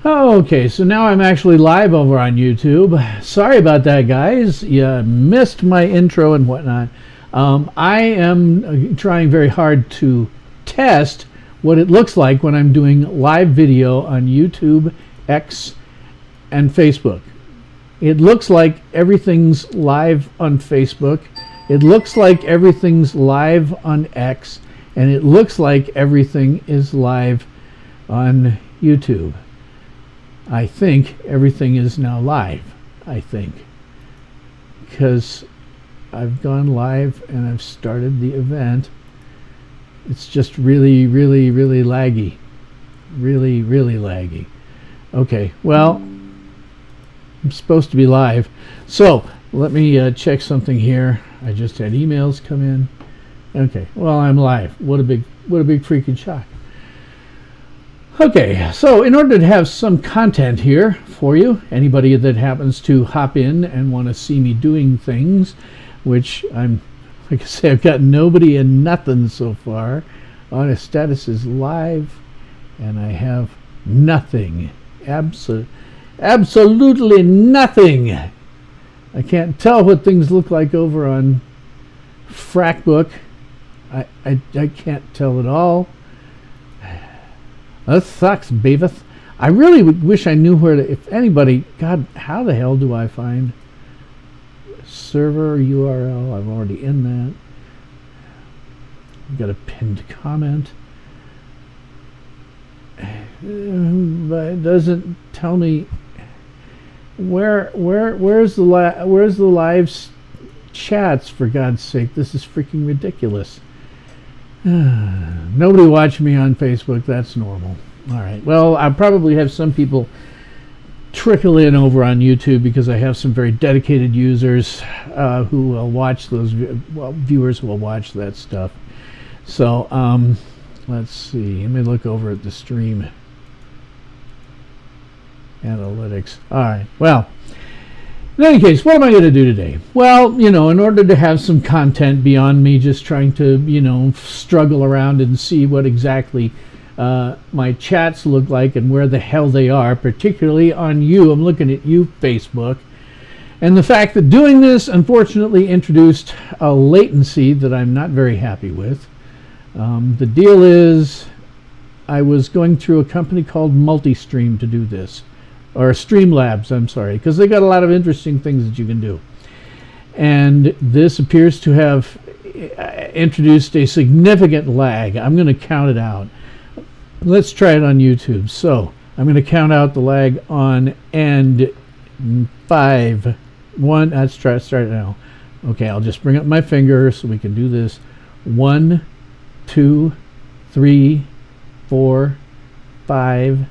Okay, so now I'm actually live over on YouTube. Sorry about that, guys. You missed my intro and whatnot. I am trying very hard to test what it looks like when I'm doing live video on YouTube, X, and Facebook. It looks like everything's live on Facebook. It looks like everything's live on X. And it looks like everything is live on YouTube. I think everything is now live, I think. Because I've gone live and I've started the event. It's just really, really, really laggy. Really, really laggy. Okay, well, I'm supposed to be live. So, let me check something here. I just had emails come in. Okay, well, I'm live. What a big freaking shock. Okay, so in order to have some content here for you, anybody that happens to hop in and want to see me doing things, which I'm, like I say, I've got nobody and nothing so far. On status is live, and I have nothing. Absolutely nothing. I can't tell what things look like over on Frackbook. I can't tell at all. That sucks, Beavis. I really wish I knew where to, if anybody, God, how the hell do I find server URL? I'm already in that. I've got a pinned comment. But it doesn't tell me where's the live chats, for God's sake. This is freaking ridiculous. Nobody watching me on Facebook. That's normal. All right. Well, I probably have some people trickle in over on YouTube because I have some very dedicated users who will watch those. Well, viewers who will watch that stuff. So let's see. Let me look over at the stream analytics. All right. Well, in any case, what am I going to do today? Well, you know, in order to have some content beyond me just trying to, you know, struggle around and see what exactly my chats look like and where the hell they are, particularly on you. I'm looking at you, Facebook. And the fact that doing this, unfortunately, introduced a latency that I'm not very happy with. The deal is I was going through a company called Multistream to do this. Or Streamlabs, I'm sorry, because they got a lot of interesting things that you can do. And this appears to have introduced a significant lag. I'm going to count it out. Let's try it on YouTube. So I'm going to count out the lag on end 5. 1. Let's start it now. Okay, I'll just bring up my finger so we can do this. 1, 2, 3, 4, 5,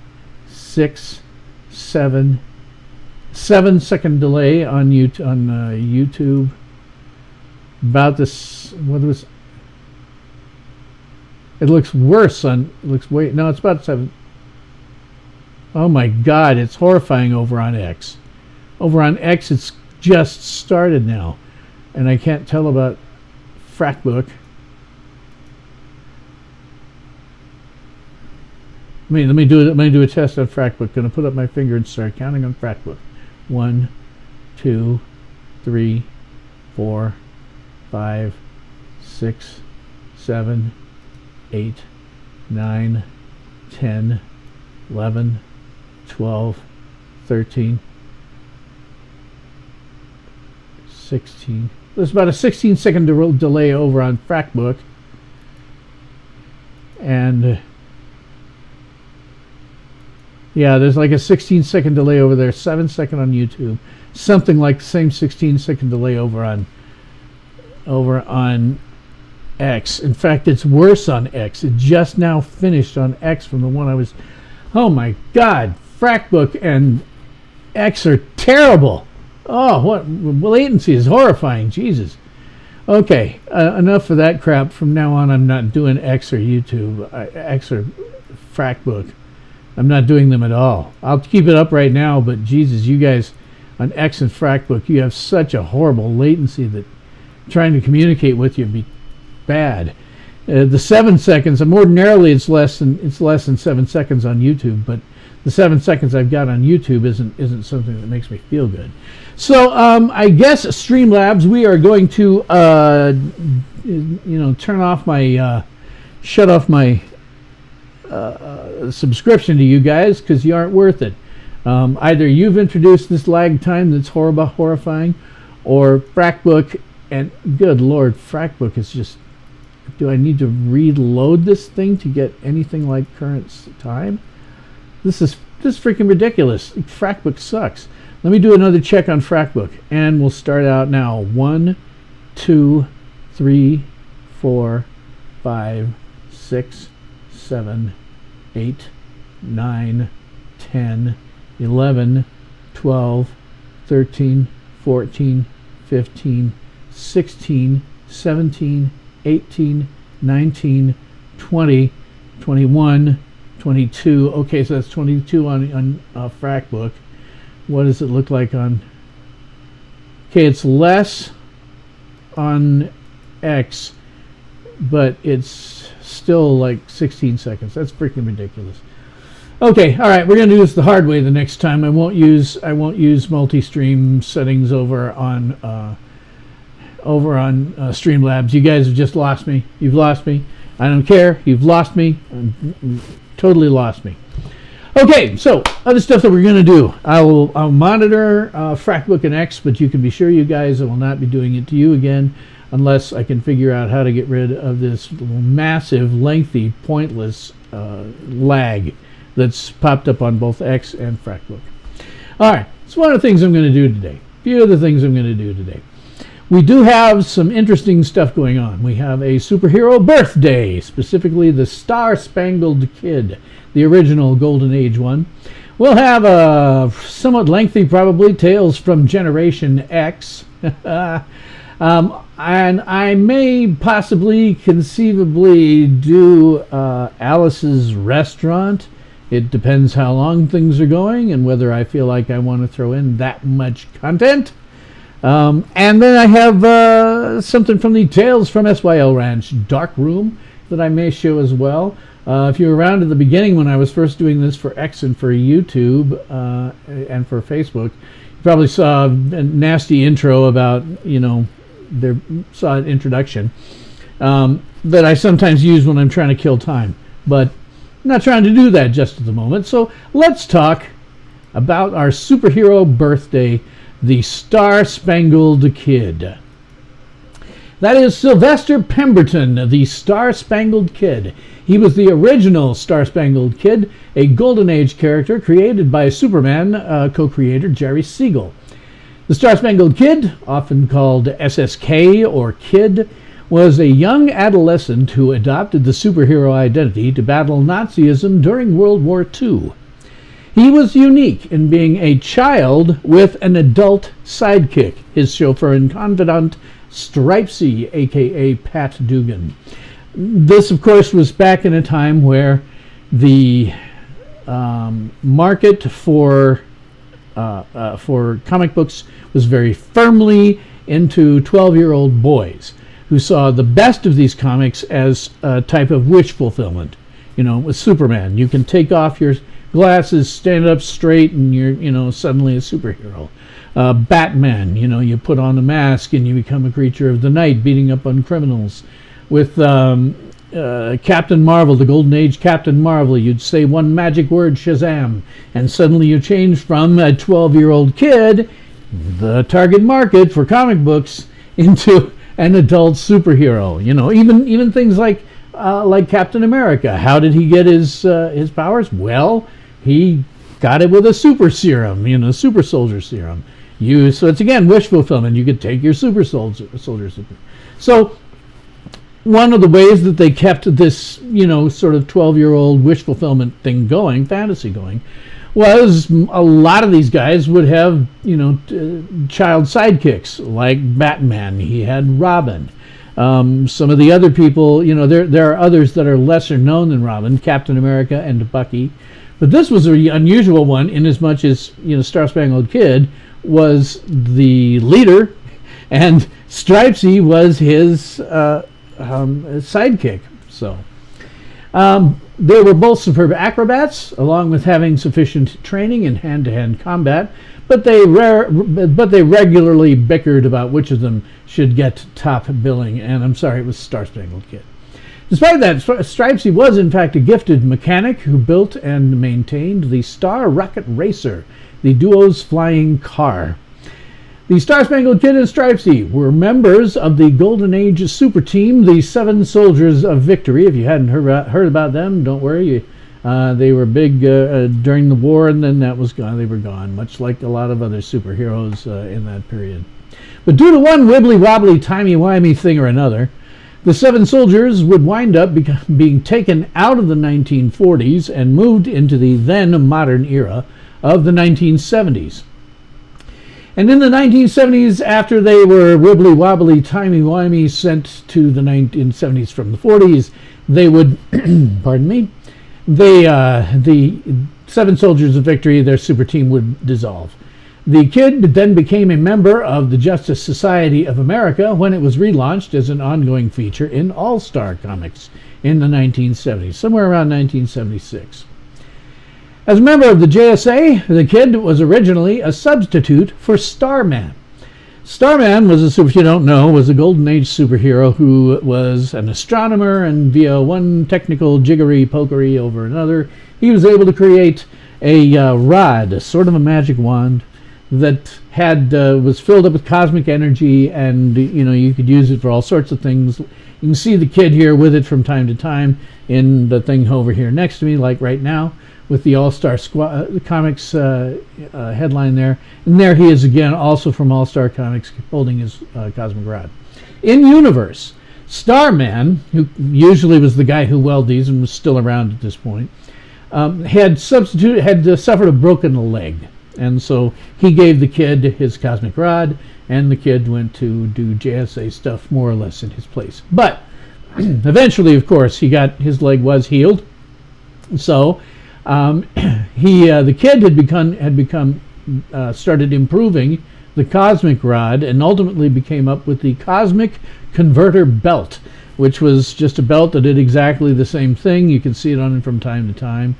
6, 7 second delay on YouTube. About this, what was it? Looks worse on. It looks way. No, it's about 7. Oh my God, it's horrifying over on X. Over on X, it's just started now, and I can't tell about Frackbook. Let me do a test on Frackbook. Gonna put up my finger and start counting on Frackbook. 1, 2, 3, 4, 5, 6, 7, 8, 9, 10, 11, 12, 13, 16. There's about a 16-second delay over on Frackbook, and yeah, there's like a 16-second delay over there, 7-second on YouTube, something like the same 16-second delay over on X. In fact, it's worse on X. It just now finished on X from the one I was. Oh my God, Frackbook and X are terrible. Oh, what latency is horrifying. Jesus. Okay, enough of that crap. From now on, I'm not doing X or YouTube, X or Frackbook. I'm not doing them at all. I'll keep it up right now, but Jesus, you guys on X and Frackbook, you have such a horrible latency that trying to communicate with you would be bad. The 7 seconds. Ordinarily, it's less than 7 seconds on YouTube, but the 7 seconds I've got on YouTube isn't something that makes me feel good. So I guess Streamlabs, we are going to turn off my shut off my subscription to you guys because you aren't worth it. Either you've introduced this lag time that's horrifying, or FracBook, and good Lord, FracBook is just. Do I need to reload this thing to get anything like current time? This is freaking ridiculous. FracBook sucks. Let me do another check on FracBook, and we'll start out now. 1, 2, 3, 4, 5, 6, 7, 8, 9, 10, 11, 12, 13, 14, 15, 16, 17, 18, 19, 20, 21, 22. Okay, so that's 22 on FracBook. What does it look like on... Okay, it's less on X, but it's still like 16 seconds. That's freaking ridiculous. Okay, all right, we're going to do this the hard way the next time. I won't use multi-stream settings over on Streamlabs. You guys have just lost me. You've lost me. I don't care. You've lost me. Totally lost me. Okay, so other stuff that we're going to do. I'll monitor FracBook and X, but you can be sure, you guys, I will not be doing it to you again unless I can figure out how to get rid of this massive, lengthy, pointless lag that's popped up on both X and FracBook. All right, so one of the things I'm going to do today. A few of the things I'm going to do today. We do have some interesting stuff going on. We have a superhero birthday, specifically the Star-Spangled Kid, the original Golden Age one. We'll have a somewhat lengthy, probably, Tales from Generation X. And I may possibly, conceivably, do Alice's Restaurant. It depends how long things are going and whether I feel like I want to throw in that much content. And then I have something from the Tales from SYL Ranch DARKROOM that I may show as well. If you were around at the beginning when I was first doing this for X and for YouTube and for Facebook, you probably saw a nasty intro about, saw an introduction that I sometimes use when I'm trying to kill time. But I'm not trying to do that just at the moment. So let's talk about our superhero birthday, the Star-Spangled Kid. That is Sylvester Pemberton, the Star-Spangled Kid. He was the original Star-Spangled Kid, a Golden Age character created by Superman co-creator Jerry Siegel. The Star-Spangled Kid, often called SSK or Kid, was a young adolescent who adopted the superhero identity to battle Nazism during World War II. He was unique in being a child with an adult sidekick, his chauffeur and confidant, Stripesy, a.k.a. Pat Dugan. This, of course, was back in a time where the market for comic books was very firmly into 12-year-old boys who saw the best of these comics as a type of wish fulfillment. With Superman, you can take off your glasses, stand up straight, and you're suddenly a superhero. Batman, you put on a mask and you become a creature of the night, beating up on criminals. With Captain Marvel, the Golden Age Captain Marvel, you'd say one magic word, Shazam, and suddenly you change from a 12-year-old kid, the target market for comic books, into an adult superhero. Even things like Captain America. How did he get his powers? Well, he got it with a super serum, super soldier serum. So it's again wish fulfillment. You could take your super soldier. So one of the ways that they kept this, sort of 12-year-old wish fulfillment thing going, fantasy going, was a lot of these guys would have, child sidekicks like Batman. He had Robin. Some of the other people, there are others that are lesser known than Robin, Captain America and Bucky. But this was an unusual one in as much as, Star-Spangled Kid was the leader and Stripesy was his sidekick So they were both superb acrobats, along with having sufficient training in hand-to-hand combat, but they regularly bickered about which of them should get top billing, and I'm sorry, it was Star Spangled Kid. Despite that, Stripesy was in fact a gifted mechanic who built and maintained the Star Rocket Racer, the duo's flying car. The Star Spangled Kid and Stripesy were members of the Golden Age super team, the Seven Soldiers of Victory. If you hadn't heard about them, don't worry. They were big during the war, and then that was gone. They were gone, much like a lot of other superheroes in that period. But due to one wibbly-wobbly, timey-wimey thing or another, the Seven Soldiers would wind up being taken out of the 1940s and moved into the then modern era of the 1970s. And in the 1970s, after they were wibbly-wobbly, timey-wimey sent to the 1970s from the 40s, they would, pardon me, the Seven Soldiers of Victory, their super team, would dissolve. The Kid then became a member of the Justice Society of America when it was relaunched as an ongoing feature in All-Star Comics in the 1970s, somewhere around 1976. As a member of the JSA, the Kid was originally a substitute for Starman. Starman was, if you don't know, was a Golden Age superhero who was an astronomer, and via one technical jiggery-pokery over another, he was able to create a rod, a sort of a magic wand, that was filled up with cosmic energy, and you could use it for all sorts of things. You can see the Kid here with it from time to time in the thing over here next to me, like right now, with the All-Star Comics headline there. And there he is again, also from All-Star Comics, holding his cosmic rod. In universe, Starman, who usually was the guy who welded these and was still around at this point, had suffered a broken leg. And so he gave the Kid his cosmic rod, and the Kid went to do JSA stuff more or less in his place. But eventually, of course, his leg was healed. So the Kid had started improving the cosmic rod, and ultimately became up with the Cosmic Converter Belt, which was just a belt that did exactly the same thing. You can see it on it from time to time.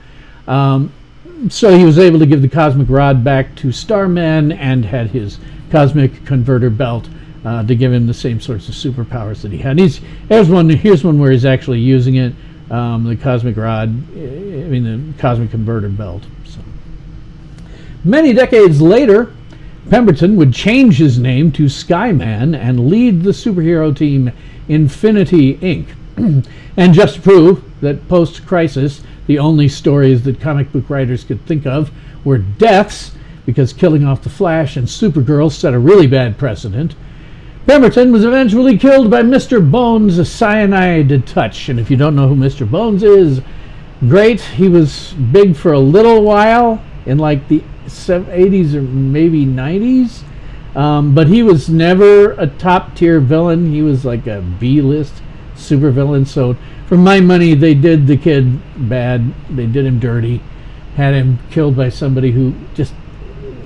So he was able to give the cosmic rod back to Starman, and had his Cosmic Converter Belt to give him the same sorts of superpowers that he had. Here's one where he's actually using it, the cosmic rod, the Cosmic Converter Belt. So. Many decades later, Pemberton would change his name to Skyman and lead the superhero team Infinity Inc. And just to prove that post-crisis, the only stories that comic book writers could think of were deaths, because killing off the Flash and Supergirl set a really bad precedent, Pemberton was eventually killed by Mr. Bones' cyanide touch. And if you don't know who Mr. Bones is, great. He was big for a little while in like the 80s or maybe 90s, but he was never a top-tier villain. He was like a B-list supervillain. So for my money, they did the Kid bad. They did him dirty, had him killed by somebody who just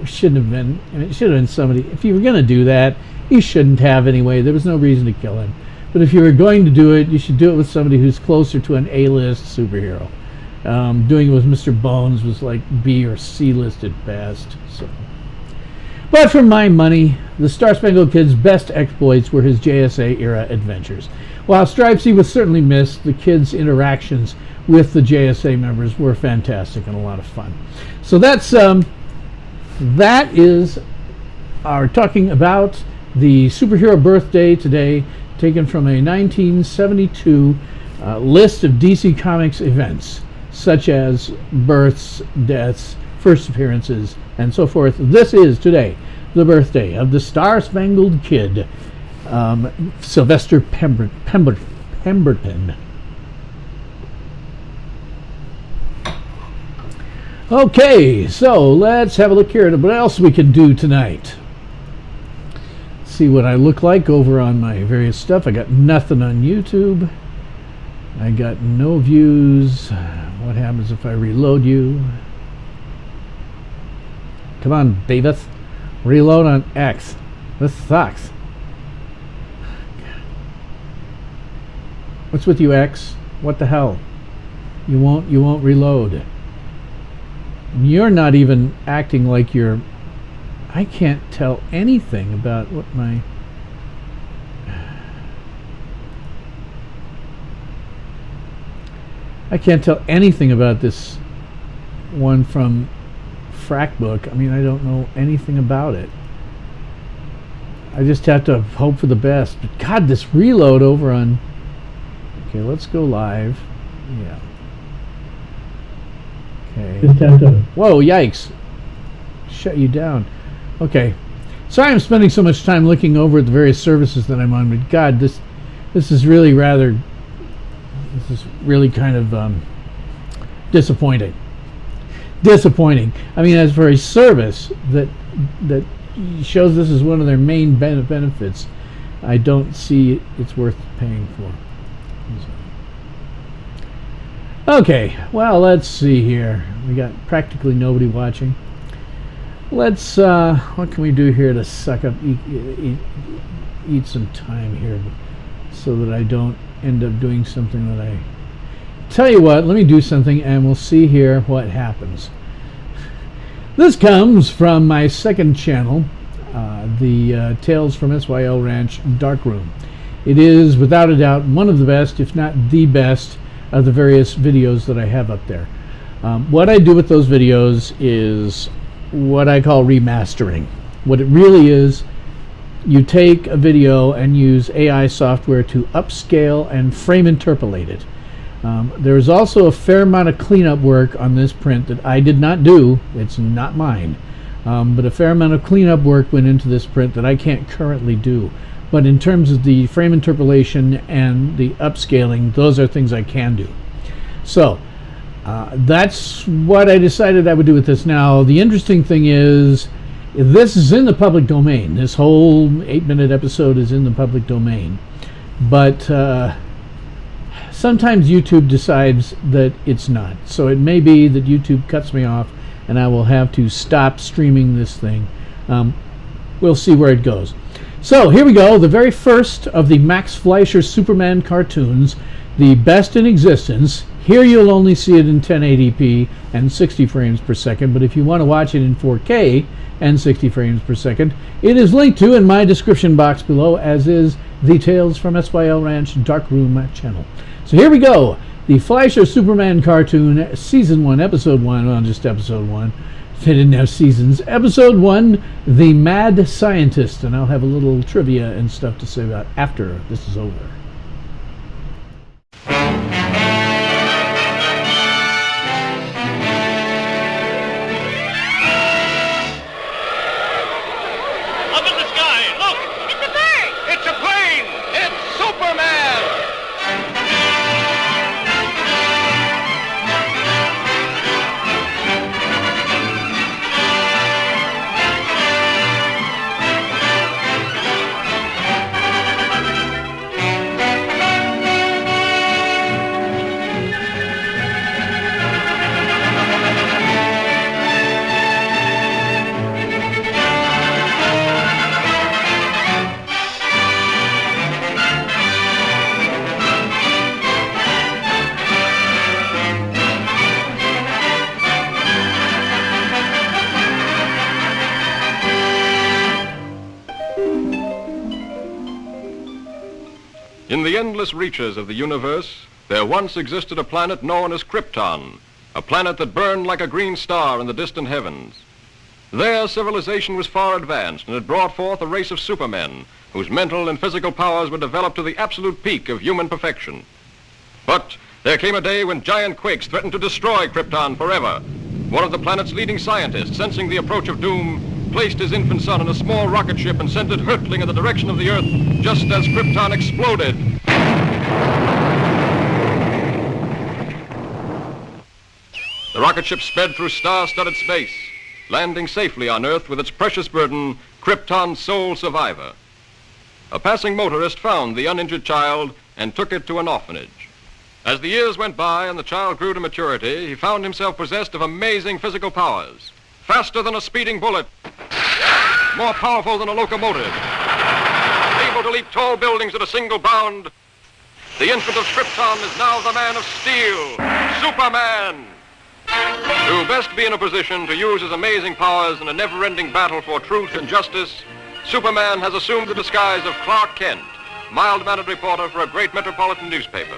shouldn't have been. It should have been somebody. If you were going to do that, you shouldn't have anyway. There was no reason to kill him. But if you were going to do it, you should do it with somebody who's closer to an A-list superhero. Doing it with Mr. Bones was like B or C-list at best. So. But for my money, the Star Spangled Kid's best exploits were his JSA-era adventures. While Stripesy was certainly missed, the Kid's interactions with the JSA members were fantastic and a lot of fun. So that is our talking about the superhero birthday today, taken from a 1972 list of DC Comics events, such as births, deaths, first appearances, and so forth. This is today the birthday of the Star Spangled Kid, Sylvester Pemberton. Okay, so let's have a look here at what else we can do tonight. See what I look like over on my various stuff. I got nothing on YouTube. I got no views. What happens if I reload you? Come on, Davis. Reload on X. This sucks. What's with you, X? What the hell? You won't reload. You're not even acting like you're... I can't tell anything about what my... I can't tell anything about this one from Frackbook. I mean, I don't know anything about it. I just have to hope for the best. But God, this reload over on... Okay, let's go live. Yeah. Okay. Just have to... Whoa, yikes. Shut you down. Okay. Sorry I'm spending so much time looking over at the various services that I'm on, but God, this is really rather... This is really kind of disappointing. Disappointing. I mean, as for a service that shows this is one of their main benefits, I don't see it's worth paying for. Okay, well, let's see here. We got practically nobody watching. Let's, what can we do here to suck up, eat some time here so that I don't end up doing something that I... Tell you what, let me do something and we'll see here what happens. This comes from my second channel, the Tales from SYL Ranch Darkroom. It is, without a doubt, one of the best, if not the best, of the various videos that I have up there. What I do with those videos is what I call remastering. What it really is, you take a video and use AI software to upscale and frame interpolate it. There is also a fair amount of cleanup work on this print that I did not do. It's not mine. But a fair amount of cleanup work went into this print that I can't currently do. But in terms of the frame interpolation and the upscaling, those are things I can do. So that's what I decided I would do with this. Now, the interesting thing is, this is in the public domain. This whole 8-minute episode is in the public domain. But sometimes YouTube decides that it's not. So it may be that YouTube cuts me off and I will have to stop streaming this thing. We'll see where it goes. So here we go, the very first of the Max Fleischer Superman cartoons, the best in existence. Here you'll only see it in 1080p and 60 frames per second, but if you want to watch it in 4K and 60 frames per second, it is linked to in my description box below, as is the Tales from SYL Ranch Darkroom channel. So here we go, the Fleischer Superman cartoon, Season 1, Episode 1, well, just Episode 1. They didn't have seasons. Episode 1, The Mad Scientist, and I'll have a little trivia and stuff to say about after this is over. Up in the sky, look! It's a bird! It's a plane! It's Superman! In the endless reaches of the universe, there once existed a planet known as Krypton, a planet that burned like a green star in the distant heavens. There, civilization was far advanced and had brought forth a race of supermen whose mental and physical powers were developed to the absolute peak of human perfection. But there came a day when giant quakes threatened to destroy Krypton forever. One of the planet's leading scientists, sensing the approach of doom, placed his infant son in a small rocket ship and sent it hurtling in the direction of the Earth just as Krypton exploded. The rocket ship sped through star-studded space, landing safely on Earth with its precious burden, Krypton's sole survivor. A passing motorist found the uninjured child and took it to an orphanage. As the years went by and the child grew to maturity, he found himself possessed of amazing physical powers. Faster than a speeding bullet, more powerful than a locomotive, able to leap tall buildings at a single bound, The infant of Krypton is now the Man of Steel, Superman. To best be in a position to use his amazing powers in a never-ending battle for truth and justice, Superman has assumed the disguise of Clark Kent, mild-mannered reporter for a great metropolitan newspaper.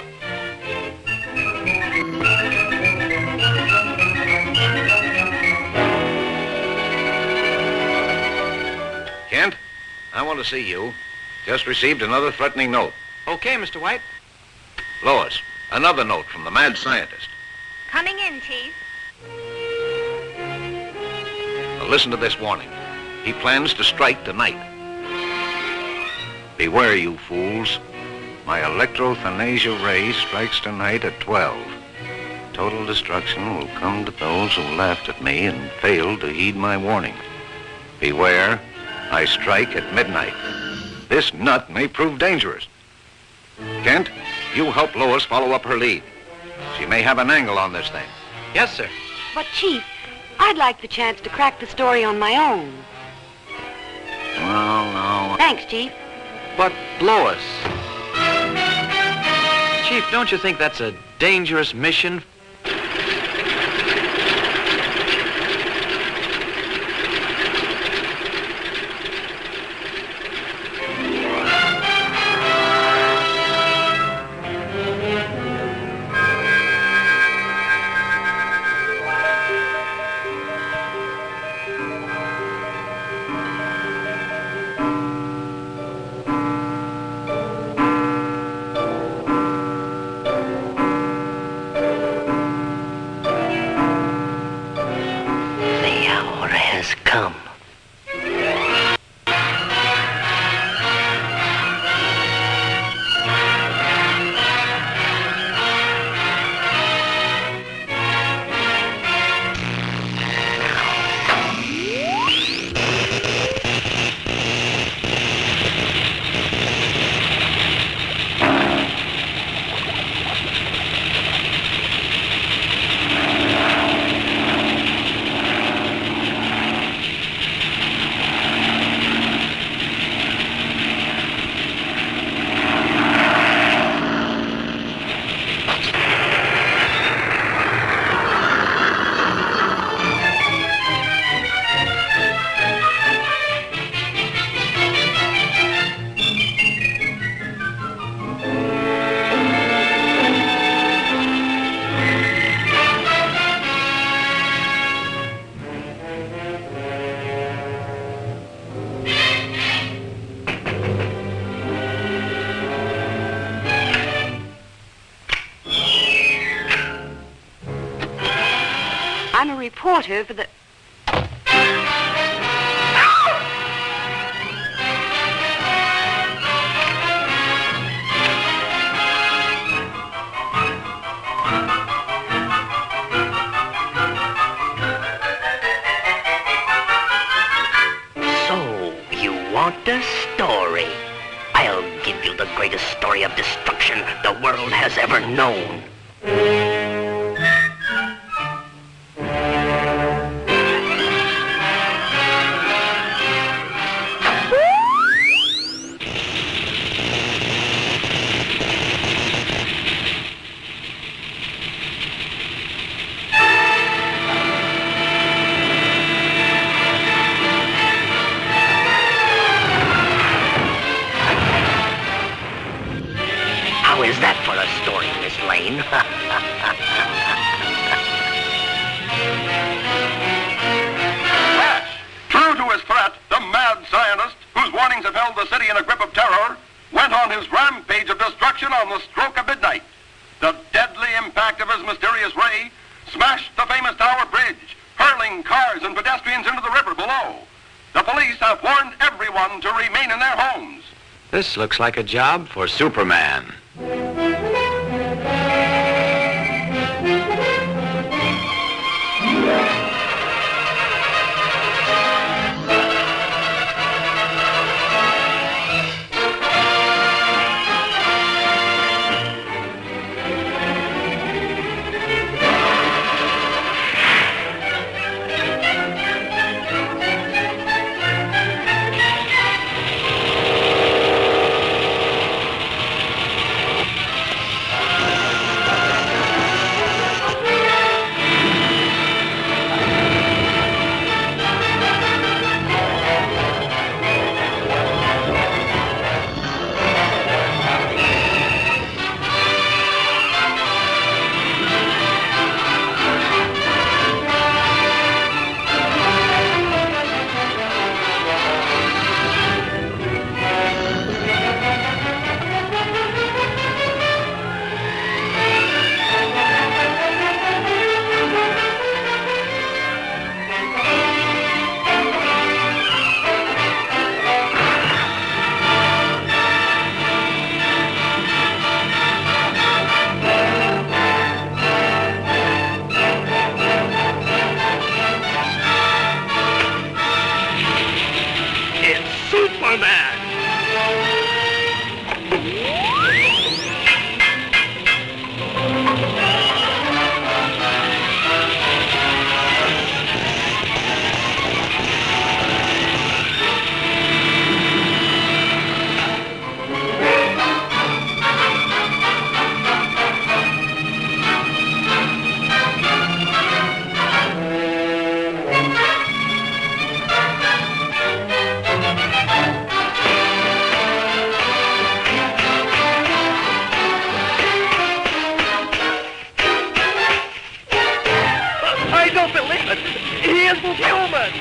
Kent, I want to see you. Just received another threatening note. Okay, Mr. White. Lois, another note from the mad scientist. Coming in, Chief. Now listen to this warning. He plans to strike tonight. Beware, you fools. My electrothanasia ray strikes tonight at 12. Total destruction will come to those who laughed at me and failed to heed my warning. Beware, I strike at midnight. This nut may prove dangerous. Kent, you help Lois follow up her lead. She may have an angle on this thing. Yes, sir. But, Chief, I'd like the chance to crack the story on my own. Well, no. Thanks, Chief. But, Lois. Chief, don't you think that's a dangerous mission? Come. I'm a reporter for the... So, you want a story? I'll give you the greatest story of destruction the world has ever known. How is that for a story, Miss Lane? Flash, true to his threat, the mad scientist, whose warnings have held the city in a grip of terror, went on his rampage of destruction on the stroke of midnight. The deadly impact of his mysterious ray smashed the famous Tower Bridge, hurling cars and pedestrians into the river below. The police have warned everyone to remain in their homes. This looks like a job for Superman. is human!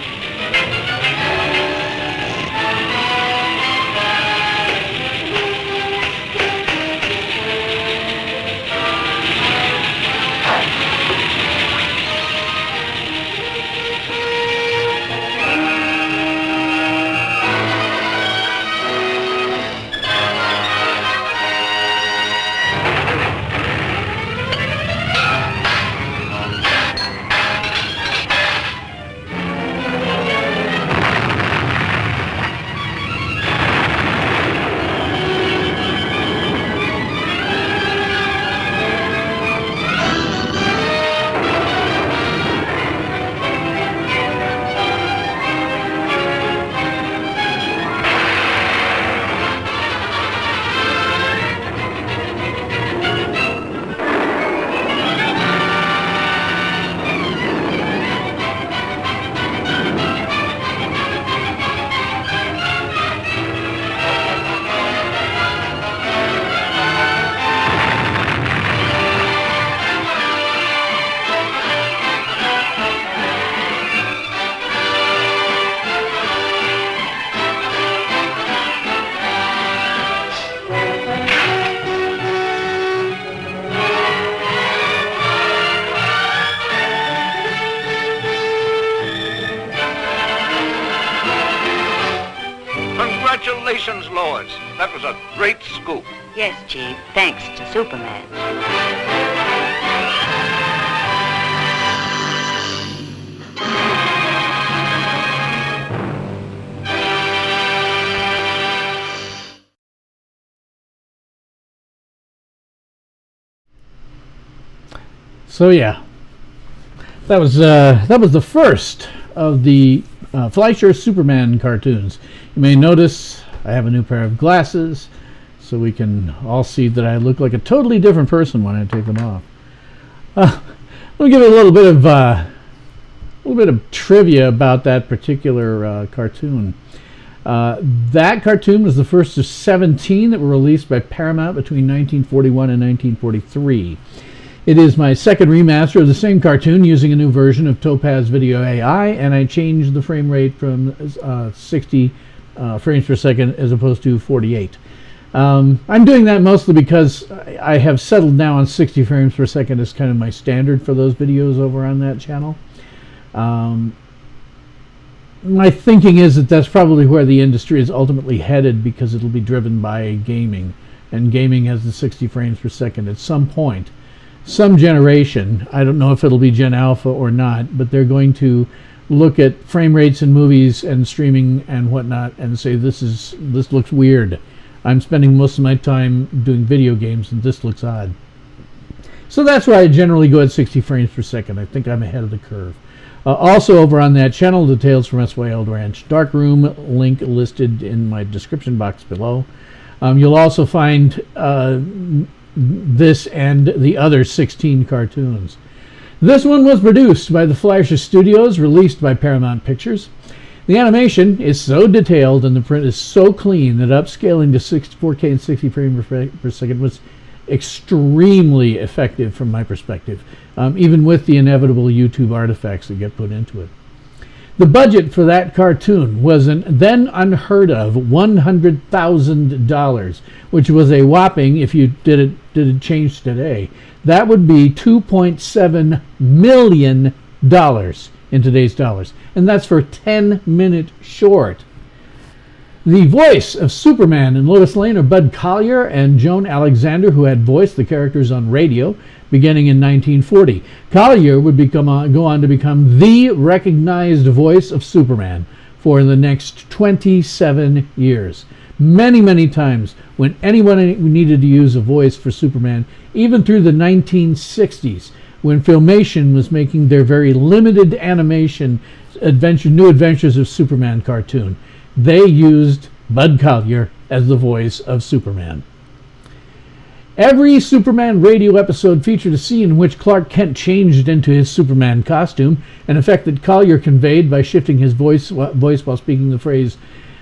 Congratulations, Lois. That was a great scoop. Yes, Chief, thanks to Superman. So yeah, that was the first of the Fleischer Superman cartoons. You may notice I have a new pair of glasses, so we can all see that I look like a totally different person when I take them off. Let me give you a little bit of trivia about that particular cartoon. That cartoon was the first of 17 that were released by Paramount between 1941 and 1943. It is my second remaster of the same cartoon using a new version of Topaz Video AI, and I changed the frame rate from 60 frames per second as opposed to 48. I'm doing that mostly because I have settled now on 60 frames per second as kind of my standard for those videos over on that channel. My thinking is that that's probably where the industry is ultimately headed, because it'll be driven by gaming, and gaming has the 60 frames per second at some point. Some generation, I don't know if it'll be Gen Alpha or not, but they're going to look at frame rates in movies and streaming and whatnot and say, this looks weird. I'm spending most of my time doing video games and this looks odd. So that's why I generally go at 60 frames per second. I think I'm ahead of the curve. Also over on that channel, the Tales from S.Y. Old Ranch Darkroom, link listed in my description box below. You'll also find this and the other 16 cartoons. This one was produced by the Fleischer Studios, released by Paramount Pictures. The animation is so detailed and the print is so clean that upscaling to 4K and 60 frames per second was extremely effective from my perspective, even with the inevitable YouTube artifacts that get put into it. The budget for that cartoon was an then unheard of $100,000, which was a whopping, if you did it change today, that would be $2.7 million in today's dollars. And that's for a 10-minute short. The voice of Superman and Lois Lane are Bud Collyer and Joan Alexander, who had voiced the characters on radio beginning in 1940. Collyer would go on to become the recognized voice of Superman for the next 27 years. Many, many times when anyone needed to use a voice for Superman, even through the 1960s, when Filmation was making their very limited animation New Adventures of Superman cartoon, they used Bud Collyer as the voice of Superman. Every Superman radio episode featured a scene in which Clark Kent changed into his Superman costume, an effect that Collyer conveyed by shifting his voice while speaking the phrase,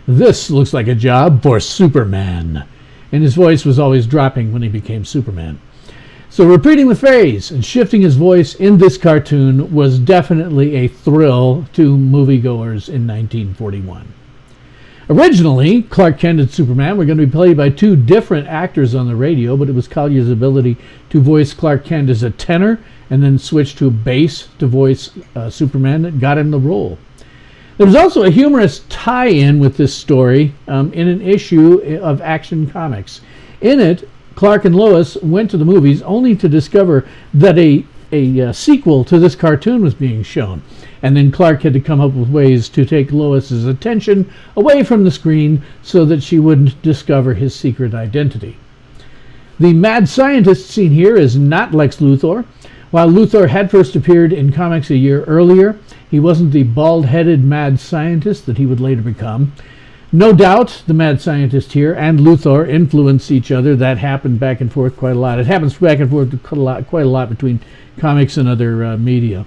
"This looks like a job for Superman." And his voice was always dropping when he became Superman. So repeating the phrase and shifting his voice in this cartoon was definitely a thrill to moviegoers in 1941. Originally, Clark Kent and Superman were going to be played by two different actors on the radio, but it was Collier's ability to voice Clark Kent as a tenor and then switch to a bass to voice Superman that got him the role. There was also a humorous tie-in with this story in an issue of Action Comics. In it, Clark and Lois went to the movies only to discover that a sequel to this cartoon was being shown. And then Clark had to come up with ways to take Lois's attention away from the screen so that she wouldn't discover his secret identity. The mad scientist seen here is not Lex Luthor. While Luthor had first appeared in comics a year earlier, he wasn't the bald-headed mad scientist that he would later become. No doubt the mad scientist here and Luthor influence each other. That happened back and forth quite a lot. It happens back and forth quite a lot between comics and other media.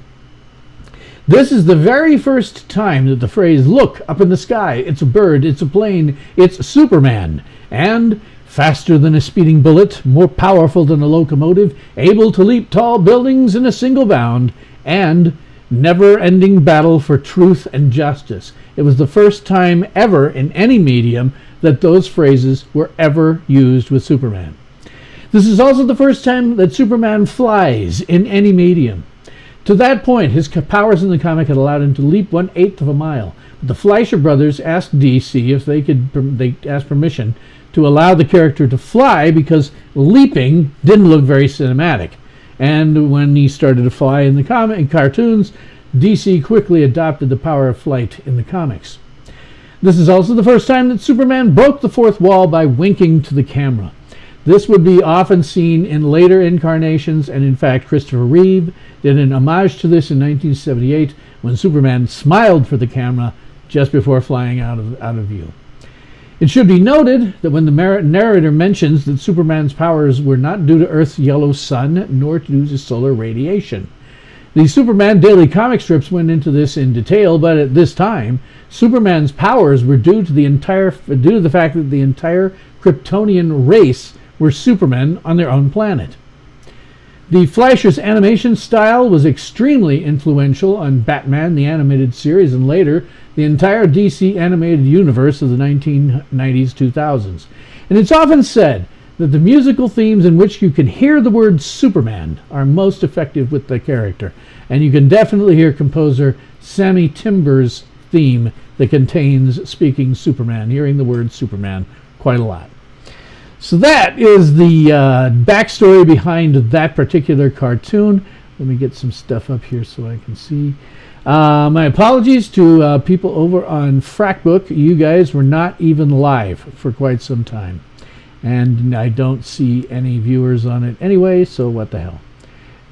This is the very first time that the phrase, "Look, up in the sky, it's a bird, it's a plane, it's Superman," and "faster than a speeding bullet, more powerful than a locomotive, able to leap tall buildings in a single bound," and "never-ending battle for truth and justice." It was the first time ever in any medium that those phrases were ever used with Superman. This is also the first time that Superman flies in any medium. To that point, his powers in the comic had allowed him to leap 1/8 of a mile. But the Fleischer brothers asked DC if they asked permission to allow the character to fly because leaping didn't look very cinematic. And when he started to fly in the cartoons, DC quickly adopted the power of flight in the comics. This is also the first time that Superman broke the fourth wall by winking to the camera. This would be often seen in later incarnations, and in fact Christopher Reeve did an homage to this in 1978 when Superman smiled for the camera just before flying out of view. It should be noted that when the narrator mentions that Superman's powers were not due to Earth's yellow sun nor due to solar radiation. The Superman daily comic strips went into this in detail, but at this time, Superman's powers were due to the fact that the entire Kryptonian race were Supermen on their own planet. The Fleischer's animation style was extremely influential on Batman the Animated Series and later the entire DC animated universe of the 1990s-2000s. And it's often said that the musical themes in which you can hear the word Superman are most effective with the character. And you can definitely hear composer Sammy Timber's theme that contains speaking Superman, hearing the word Superman quite a lot. So that is the backstory behind that particular cartoon. Let me get some stuff up here so I can see. My apologies to people over on Frackbook. You guys were not even live for quite some time. And I don't see any viewers on it anyway, so what the hell.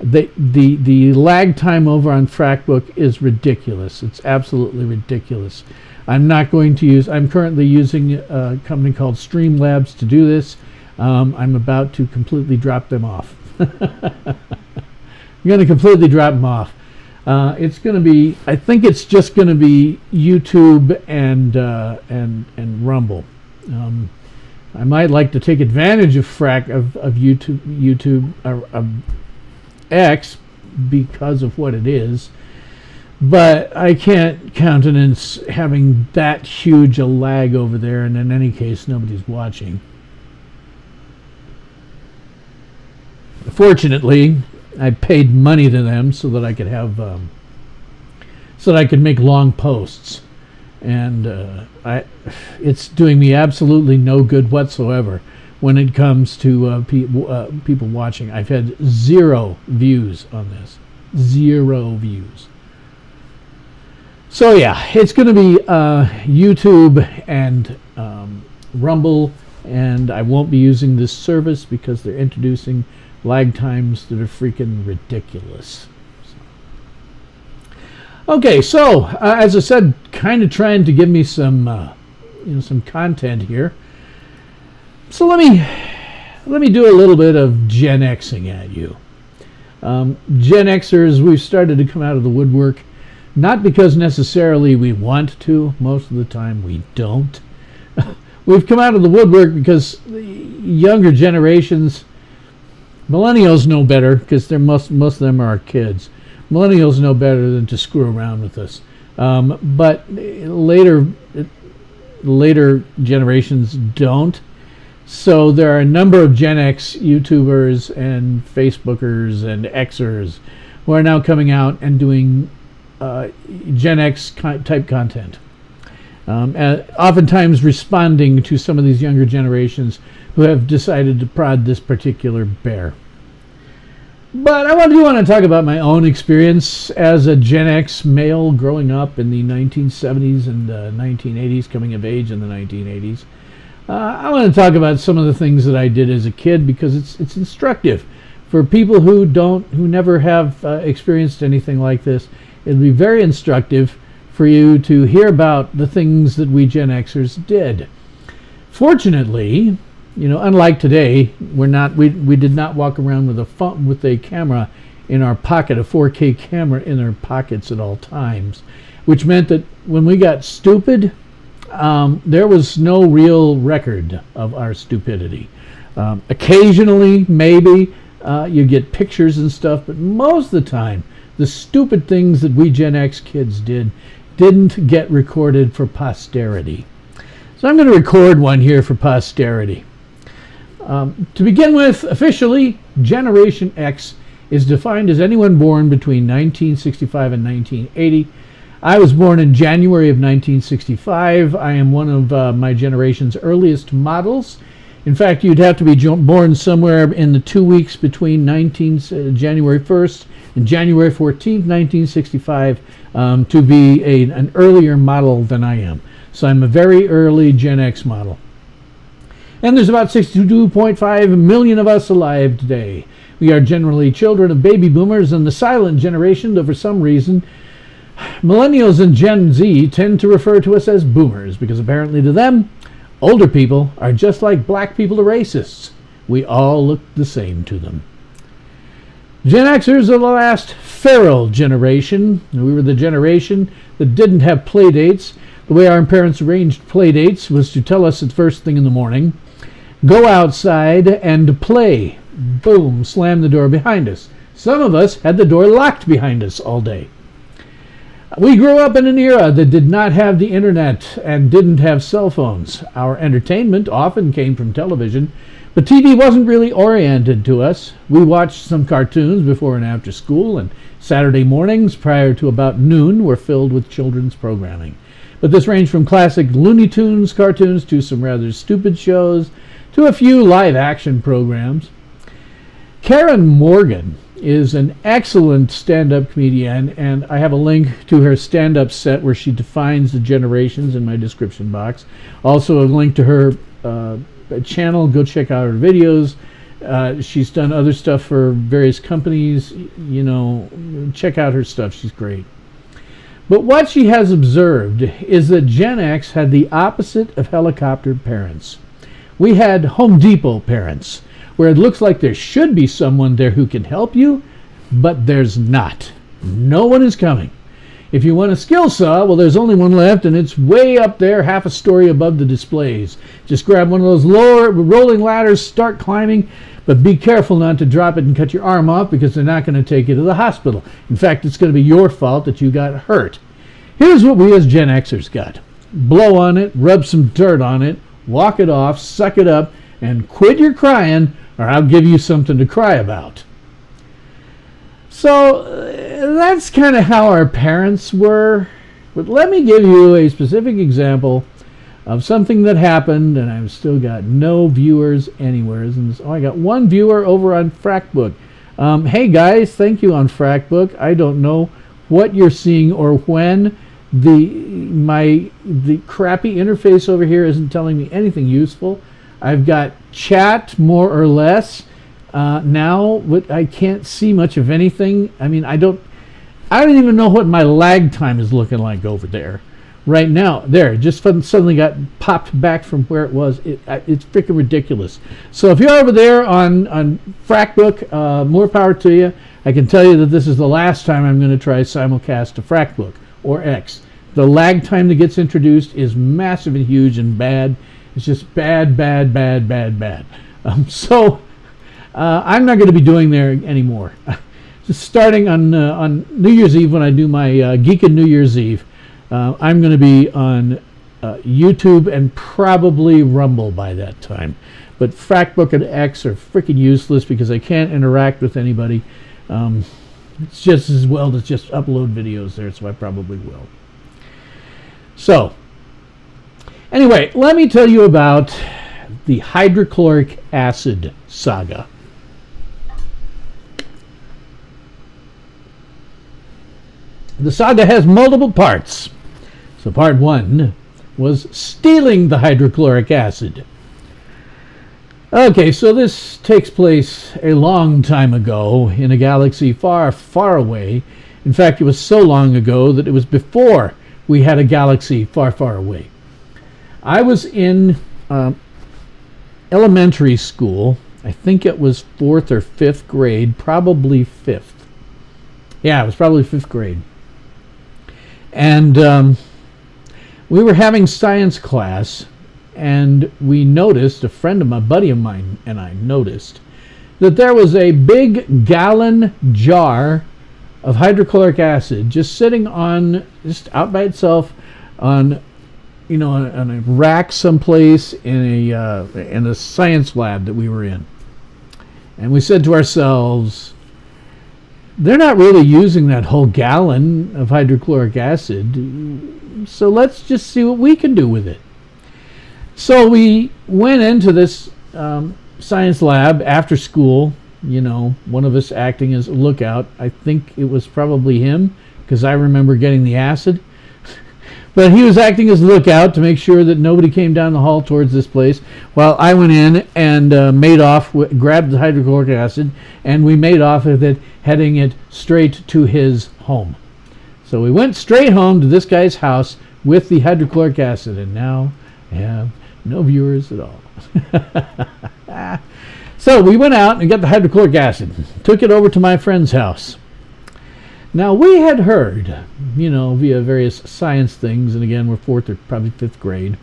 The lag time over on Frackbook is ridiculous. It's absolutely ridiculous. I'm currently using a company called Streamlabs to do this. I'm about to completely drop them off. I'm going to completely drop them off. It's going to be, I think it's just going to be YouTube and Rumble. I might like to take advantage of YouTube X because of what it is, but I can't countenance having that huge a lag over there, and in any case, nobody's watching. Fortunately, I paid money to them so that I could have, so that I could make long posts, and it's doing me absolutely no good whatsoever when it comes to people watching. I've had 0 views on this, 0 views. So yeah, it's going to be YouTube and Rumble, and I won't be using this service because they're introducing lag times that are freaking ridiculous. Okay, so as I said, kind of trying to give me some some content here. So let me do a little bit of Gen Xing at you. Gen Xers, we've started to come out of the woodwork, not because necessarily we want to. Most of the time we don't. We've come out of the woodwork because the younger generations Millennials know better because most of them are our kids. Millennials know better than to screw around with us. But later generations don't. So there are a number of Gen X YouTubers and Facebookers and Xers who are now coming out and doing Gen X type content. Oftentimes responding to some of these younger generations who have decided to prod this particular bear. But I do want to talk about my own experience as a Gen X male growing up in the 1970s and 1980s, coming of age in the 1980s. I want to talk about some of the things that I did as a kid because it's instructive for people who never have experienced anything like this. It'll be very instructive for you to hear about the things that we Gen Xers did. Fortunately, unlike today, we did not walk around with a camera in our pocket, a 4K camera in our pockets at all times, which meant that when we got stupid, there was no real record of our stupidity. Occasionally, maybe you get pictures and stuff, but most of the time, the stupid things that we Gen X kids didn't get recorded for posterity. So I'm going to record one here for posterity. To begin with, officially, Generation X is defined as anyone born between 1965 and 1980. I was born in January of 1965. I am one of my generation's earliest models. In fact, you'd have to be born somewhere in the 2 weeks between January 1st and January 14th, 1965, to be an earlier model than I am. So I'm a very early Gen X model. And there's about 62.5 million of us alive today. We are generally children of baby boomers and the silent generation, though for some reason, millennials and Gen Z tend to refer to us as boomers, because apparently to them, older people are just like black people to racists. We all look the same to them. Gen Xers are the last feral generation. We were the generation that didn't have play dates. The way our parents arranged play dates was to tell us at first thing in the morning, go outside and play. Boom, slam the door behind us. Some of us had the door locked behind us all day. We grew up in an era that did not have the internet and didn't have cell phones. Our entertainment often came from television, but TV wasn't really oriented to us. We watched some cartoons before and after school, and Saturday mornings prior to about noon were filled with children's programming. But this ranged from classic Looney Tunes cartoons to some rather stupid shows to a few live-action programs. Karen Morgan is an excellent stand-up comedian, and I have a link to her stand-up set where she defines the generations in my description box. Also a link to her channel. Go check out her videos. She's done other stuff for various companies. Check out her stuff. She's great. But what she has observed is that Gen X had the opposite of helicopter parents. We had Home Depot parents, where it looks like there should be someone there who can help you, but there's not. No one is coming. If you want a skill saw, well, there's only one left, and it's way up there, half a story above the displays. Just grab one of those lower rolling ladders, start climbing, but be careful not to drop it and cut your arm off, because they're not going to take you to the hospital. In fact, it's going to be your fault that you got hurt. Here's what we as Gen Xers got. Blow on it, rub some dirt on it, walk it off, suck it up, and quit your crying, or I'll give you something to cry about. So that's kind of how our parents were. But let me give you a specific example of something that happened, and I've still got no viewers anywhere. I got one viewer over on Fracbook. Hey guys, thank you on Fracbook. I don't know what you're seeing or when. The crappy interface over here isn't telling me anything useful. I've got chat more or less now, but I can't see much of anything. I mean, I don't even know what my lag time is looking like over there right now. There, just suddenly got popped back from where it was. It's freaking ridiculous. So if you're over there on Fracbook, more power to you. I can tell you that this is the last time I'm going to try simulcast to Fracbook or X. The lag time that gets introduced is massive and huge and bad. It's just bad. So I'm not going to be doing there anymore. Just starting on New Year's Eve, when I do my Geekin' New Year's Eve, I'm going to be on YouTube and probably Rumble by that time. But Fractbook and X are freaking useless because I can't interact with anybody. It's just as well to just upload videos there, so I probably will. So, anyway, let me tell you about the hydrochloric acid saga. The saga has multiple parts. So part 1 was stealing the hydrochloric acid. Okay, so this takes place a long time ago in a galaxy far, far away. In fact, it was so long ago that it was before we had a galaxy far, far away. I was in elementary school. I think it was 4th or 5th grade, probably 5th. Yeah, it was probably 5th grade. And we were having science class, and we noticed, a friend of my buddy of mine and I noticed, that there was a big gallon jar of hydrochloric acid just sitting on, just out by itself on, you know, on a rack someplace in a science lab that we were in. And we said to ourselves, they're not really using that whole gallon of hydrochloric acid, so let's just see what we can do with it. So we went into this science lab after school, you know, one of us acting as a lookout. I think it was probably him, because I remember getting the acid. But he was acting as a lookout to make sure that nobody came down the hall towards this place, while I went in and made off, grabbed the hydrochloric acid, and we made off with it, heading it straight to his home. So we went straight home to this guy's house with the hydrochloric acid, and now I have no viewers at all. So we went out and got the hydrochloric acid, took it over to my friend's house. Now we had heard, you know, via various science things, and again we're 4th or probably 5th grade,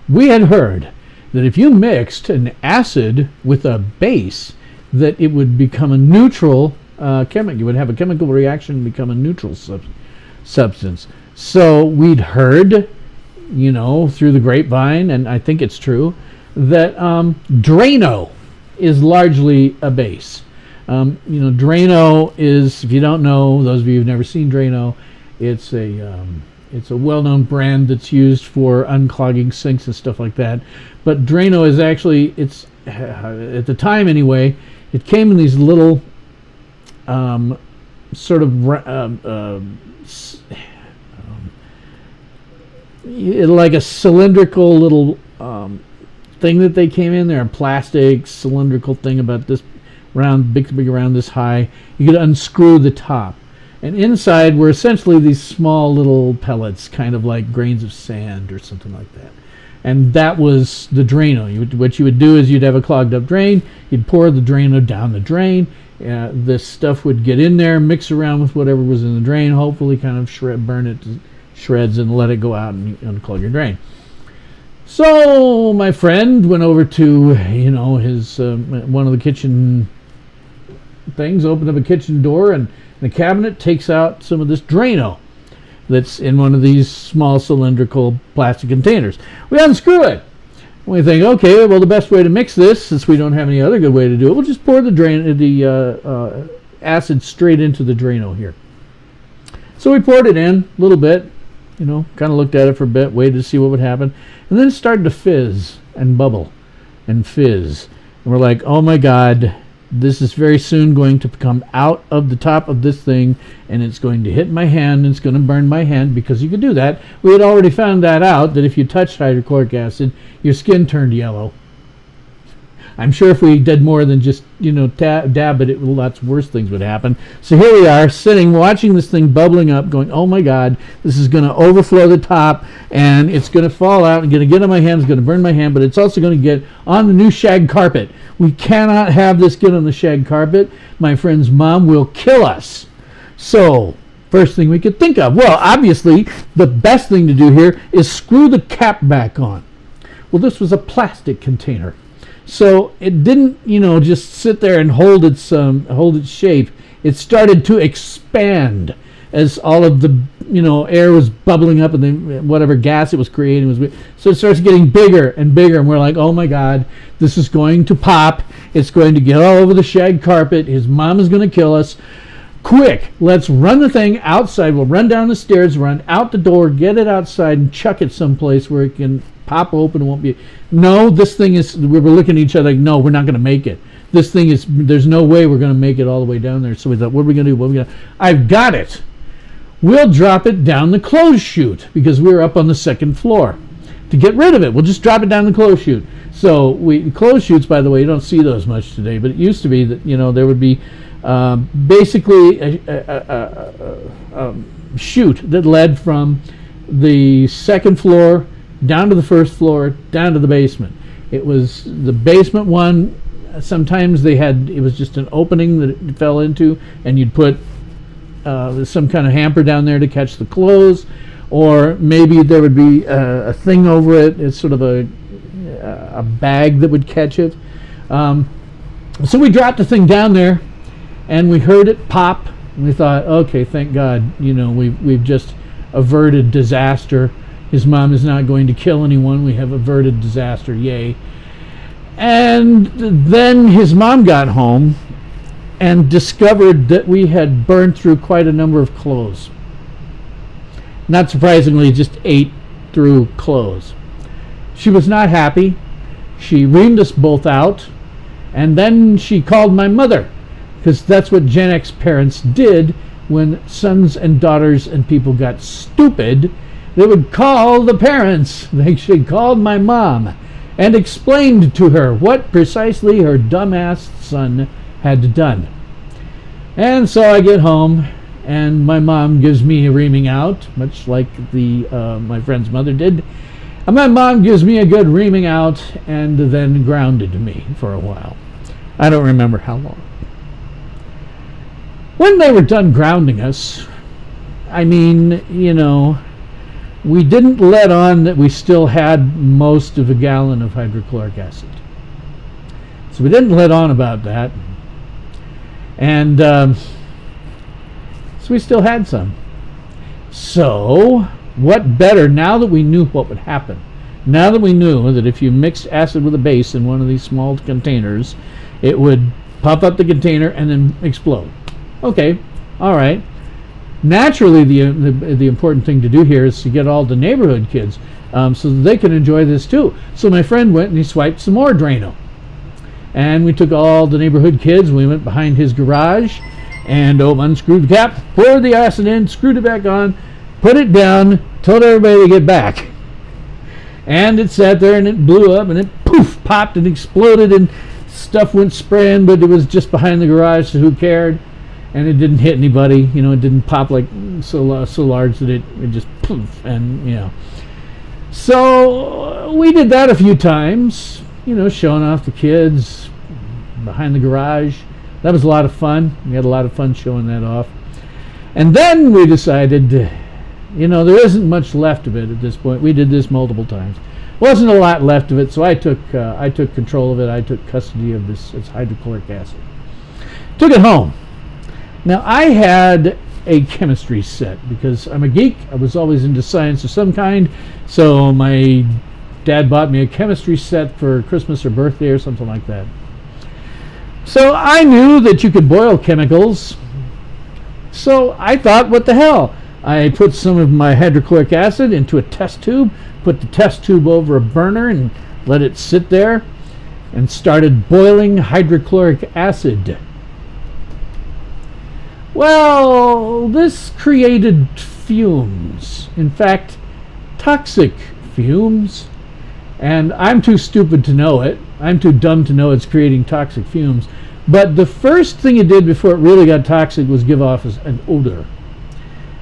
we had heard that if you mixed an acid with a base, that it would become a neutral chemical. You would have a chemical reaction and become a neutral substance. So we'd heard, you know, through the grapevine, and I think it's true, that Drano is largely a base. You know, Drano is, if you don't know, those of you who've never seen Drano, it's a well-known brand that's used for unclogging sinks and stuff like that. But Drano is actually, it's at the time anyway, it came in these little sort of like a cylindrical little thing that they came in. They're a plastic cylindrical thing about this round, big around this high. You could unscrew the top, and inside were essentially these small little pellets, kind of like grains of sand or something like that. And that was the Drano. What you would do is you'd have a clogged up drain, you'd pour the Drano down the drain, this stuff would get in there, mix around with whatever was in the drain, hopefully kind of burn it to shreds and let it go out and unclog your drain. So my friend went over to, you know, his one of the kitchen things, opened up a kitchen door, and the cabinet takes out some of this Drano that's in one of these small cylindrical plastic containers. We unscrew it. We think, okay, well, the best way to mix this, since we don't have any other good way to do it, we'll just pour the acid straight into the Drano here. So we poured it in a little bit, you know, kind of looked at it for a bit, waited to see what would happen, and then it started to fizz and bubble and fizz. And we're like, oh my God, this is very soon going to come out of the top of this thing, and it's going to hit my hand, and it's going to burn my hand, because you could do that. We had already found that out, that if you touched hydrochloric acid, your skin turned yellow. I'm sure if we did more than just, you know, dab it, lots worse things would happen. So here we are, sitting, watching this thing bubbling up, going, oh my God, this is going to overflow the top, and it's going to fall out, and going to get on my hand, it's going to burn my hand, but it's also going to get on the new shag carpet. We cannot have this get on the shag carpet. My friend's mom will kill us. So, first thing we could think of, well, obviously, the best thing to do here is screw the cap back on. Well, this was a plastic container. So it didn't, just sit there and hold its shape. It started to expand as all of the, air was bubbling up, and then whatever gas it was creating was. So it starts getting bigger and bigger, and we're like, oh my God, this is going to pop. It's going to get all over the shag carpet. His mom is going to kill us. Quick, let's run the thing outside. We'll run down the stairs, run out the door, get it outside, and chuck it someplace where it can pop open. It won't be. No, this thing is. We were looking at each other like, no, we're not going to make it. This thing is. There's no way we're going to make it all the way down there. So we thought, what are we going to do? What are we going to? I've got it. We'll drop it down the clothes chute because we were up on the second floor. To get rid of it, we'll just drop it down the clothes chute. So clothes chutes, by the way, you don't see those much today, but it used to be that there would be. Basically a chute that led from the second floor down to the first floor, down to the basement. It was the basement one. Sometimes it was just an opening that it fell into, and you'd put some kind of hamper down there to catch the clothes, or maybe there would be a thing over it. It's sort of a bag that would catch it. So we dropped the thing down there, and we heard it pop, and we thought, okay, thank God, we've just averted disaster. His mom is not going to kill anyone. We have averted disaster, yay. And then his mom got home and discovered that we had burned through quite a number of clothes. Not surprisingly, just ate through clothes. She was not happy. She reamed us both out, and then she called my mother, because that's what Gen X parents did when sons and daughters and people got stupid. They would call the parents. She called my mom and explained to her what precisely her dumbass son had done. And so I get home, and my mom gives me a reaming out, much like my friend's mother did. And my mom gives me a good reaming out and then grounded me for a while. I don't remember how long. When they were done grounding us, we didn't let on that we still had most of a gallon of hydrochloric acid. So we didn't let on about that. And so we still had some. So what better, now that we knew what would happen, now that we knew that if you mixed acid with a base in one of these small containers, it would puff up the container and then explode. Okay, all right. Naturally, the important thing to do here is to get all the neighborhood kids so that they can enjoy this too. So my friend went and he swiped some more Drano. And we took all the neighborhood kids, we went behind his garage and unscrewed the cap, poured the acid in, screwed it back on, put it down, told everybody to get back. And it sat there and it blew up and it poof, popped and exploded and stuff went spraying, but it was just behind the garage, so who cared? And it didn't hit anybody, it didn't pop like so large that it just poof, and So we did that a few times, showing off the kids behind the garage. That was a lot of fun. We had a lot of fun showing that off. And then we decided, there isn't much left of it at this point. We did this multiple times. Wasn't a lot left of it, so I took control of it. I took custody of this hydrochloric acid. Took it home. Now, I had a chemistry set because I'm a geek. I was always into science of some kind. So my dad bought me a chemistry set for Christmas or birthday or something like that. So I knew that you could boil chemicals. So I thought, what the hell? I put some of my hydrochloric acid into a test tube, put the test tube over a burner and let it sit there, and started boiling hydrochloric acid. Well, this created fumes. In fact, toxic fumes. And I'm too stupid to know it. I'm too dumb to know it's creating toxic fumes. But the first thing it did before it really got toxic was give off an odor.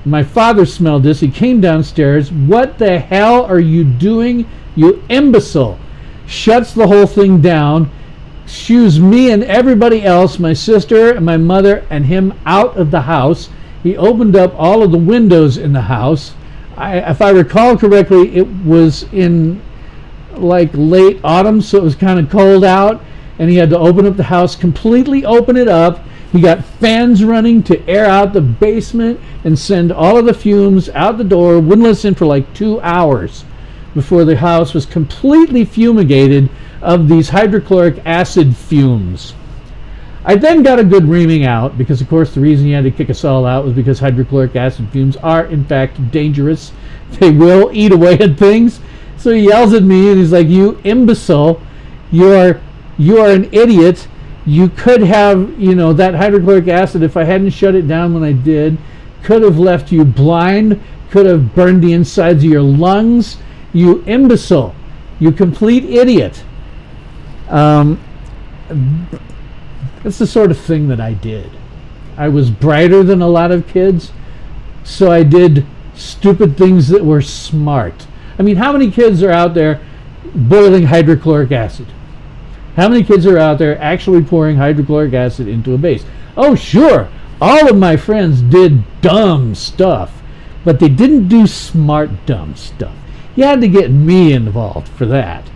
My father smelled this. He came downstairs. What the hell are you doing, you imbecile? Shuts the whole thing down. Shoos me and everybody else, my sister and my mother and him, out of the house. He opened up all of the windows in the house. If I recall correctly, it was in like late autumn, so it was kind of cold out, and he had to open up the house, completely open it up. He got fans running to air out the basement and send all of the fumes out the door. Wouldn't listen for like 2 hours before the house was completely fumigated of these hydrochloric acid fumes. I then got a good reaming out, because of course the reason he had to kick us all out was because hydrochloric acid fumes are in fact dangerous. They will eat away at things. So he yells at me and he's like, "You imbecile, you are an idiot. You could have, that hydrochloric acid, if I hadn't shut it down when I did, could have left you blind, could have burned the insides of your lungs. You imbecile, you complete idiot." That's the sort of thing that I did. I was brighter than a lot of kids, so I did stupid things that were smart. I mean, how many kids are out there boiling hydrochloric acid? How many kids are out there actually pouring hydrochloric acid into a base? Oh, sure, all of my friends did dumb stuff, but they didn't do smart dumb stuff. You had to get me involved for that.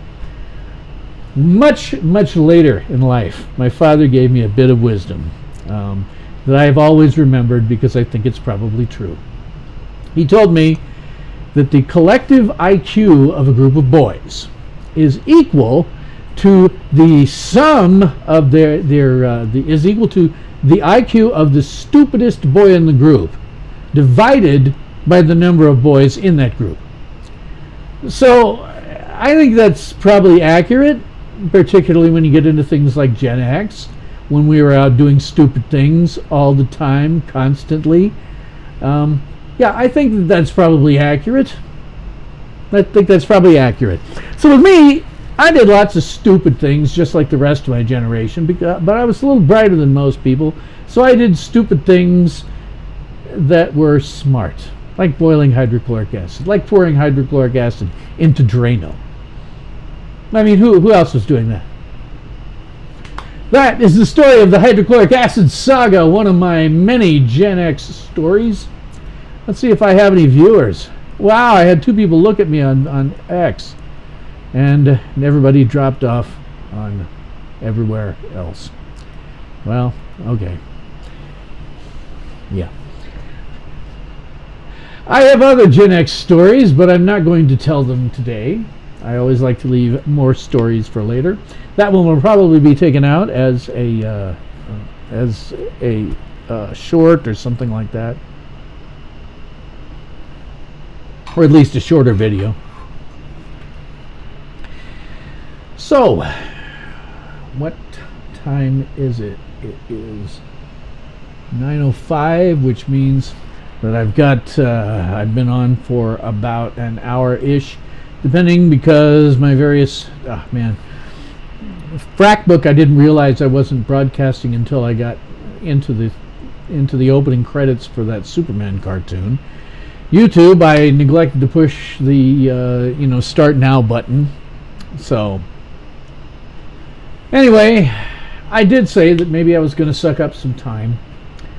Much later in life, my father gave me a bit of wisdom that I have always remembered, because I think it's probably true. He told me that the collective IQ of a group of boys is equal to the sum of is equal to the IQ of the stupidest boy in the group divided by the number of boys in that group. So I think that's probably accurate, particularly when you get into things like Gen X, when we were out doing stupid things all the time, constantly. Yeah, I think that's probably accurate. I think that's probably accurate. So with me, I did lots of stupid things, just like the rest of my generation, but I was a little brighter than most people, so I did stupid things that were smart, like boiling hydrochloric acid, like pouring hydrochloric acid into Drano. I mean, who else was doing that? That is the story of the hydrochloric acid saga, one of my many Gen X stories. Let's see if I have any viewers. Wow, I had 2 people look at me on X, and everybody dropped off on everywhere else. Well, okay. Yeah. I have other Gen X stories, but I'm not going to tell them today. I always like to leave more stories for later. That one will probably be taken out as a short or something like that, or at least a shorter video. So, what time is it? It is 9:05, which means that I've been on for about an hour-ish, depending, because my various, Frack book, I didn't realize I wasn't broadcasting until I got into the opening credits for that Superman cartoon. YouTube, I neglected to push the start now button. So anyway, I did say that maybe I was going to suck up some time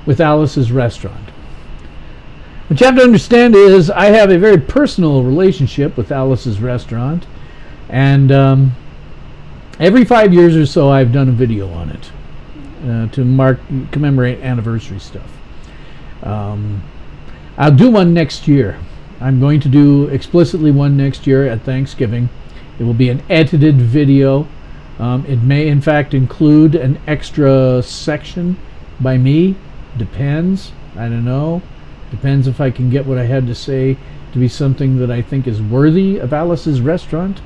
with Alice's Restaurant. What you have to understand is I have a very personal relationship with Alice's Restaurant, and every 5 years or so I've done a video on it to commemorate anniversary stuff. I'll do one next year. I'm going to do explicitly one next year at Thanksgiving. It will be an edited video. It may in fact include an extra section by me. Depends. I don't know. Depends if I can get what I had to say to be something that I think is worthy of Alice's Restaurant.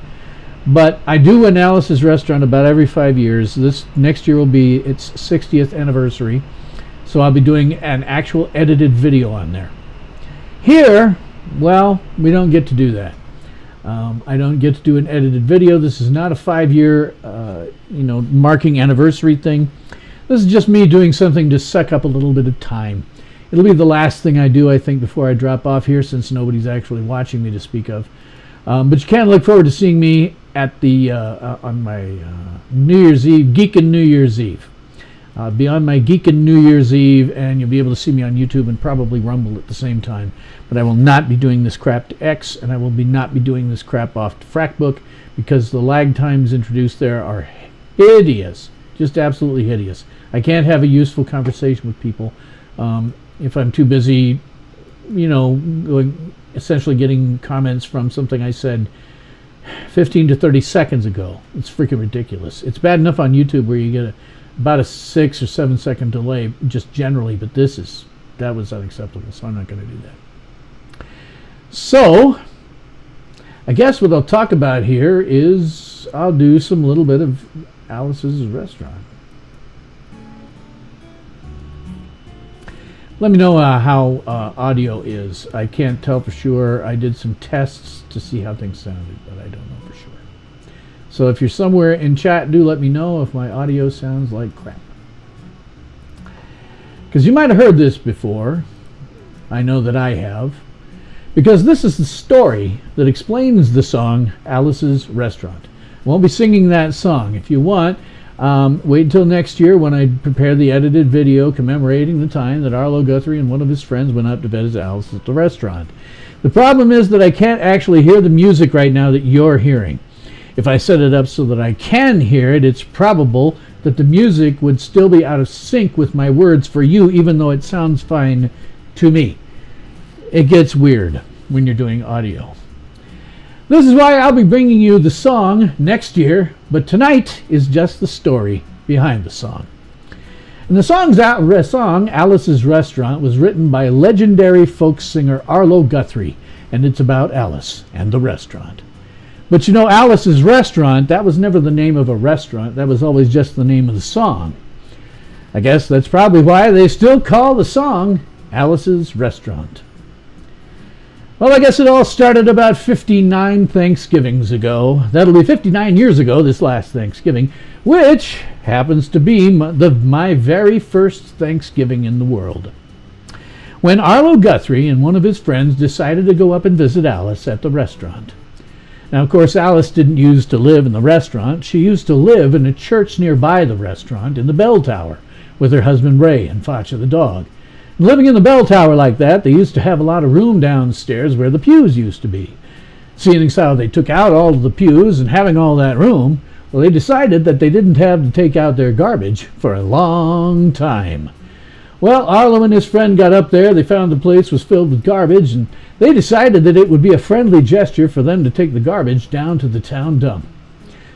But I do an Alice's Restaurant about every 5 years. This next year will be its 60th anniversary. So I'll be doing an actual edited video on there. Here, well, we don't get to do that. I don't get to do an edited video. This is not a 5-year, marking anniversary thing. This is just me doing something to suck up a little bit of time. It'll be the last thing I do, I think, before I drop off here, since nobody's actually watching me to speak of. But you can look forward to seeing me at the on my New Year's Eve, Geekin' New Year's Eve. I'll be on my Geekin' New Year's Eve, and you'll be able to see me on YouTube and probably Rumble at the same time. But I will not be doing this crap to X, and I will not be doing this crap off to Frackbook, because the lag times introduced there are hideous. Just absolutely hideous. I can't have a useful conversation with people if I'm too busy, essentially getting comments from something I said 15 to 30 seconds ago. It's freaking ridiculous. It's bad enough on YouTube where you get about a 6 or 7 second delay just generally, but that was unacceptable, so I'm not going to do that. So I guess what I'll talk about here is I'll do some little bit of Alice's Restaurant. Let me know how audio is. I can't tell for sure. I did some tests to see how things sounded, but I don't know for sure. So if you're somewhere in chat, do let me know if my audio sounds like crap. Because you might have heard this before. I know that I have. Because this is the story that explains the song Alice's Restaurant. I won't be singing that song. If you want, wait until next year when I prepare the edited video commemorating the time that Arlo Guthrie and one of his friends went up to visit Alice at the restaurant. The problem is that I can't actually hear the music right now that you're hearing. If I set it up so that I can hear it, it's probable that the music would still be out of sync with my words for you, even though it sounds fine to me. It gets weird when you're doing audio. This is why I'll be bringing you the song next year, but tonight is just the story behind the song. And the song Alice's Restaurant was written by legendary folk singer Arlo Guthrie, and it's about Alice and the restaurant. But Alice's Restaurant, that was never the name of a restaurant. That was always just the name of the song. I guess that's probably why they still call the song Alice's Restaurant. Well, I guess it all started about 59 Thanksgivings ago. That'll be 59 years ago this last Thanksgiving, which happens to be my very first Thanksgiving in the world. When Arlo Guthrie and one of his friends decided to go up and visit Alice at the restaurant. Now, of course, Alice didn't used to live in the restaurant. She used to live in a church nearby the restaurant in the bell tower with her husband Ray and Facha the dog. Living in the bell tower like that, they used to have a lot of room downstairs where the pews used to be. Seeing as how they took out all of the pews and having all that room, well, they decided that they didn't have to take out their garbage for a long time. Well, Arlo and his friend got up there, they found the place was filled with garbage, and they decided that it would be a friendly gesture for them to take the garbage down to the town dump.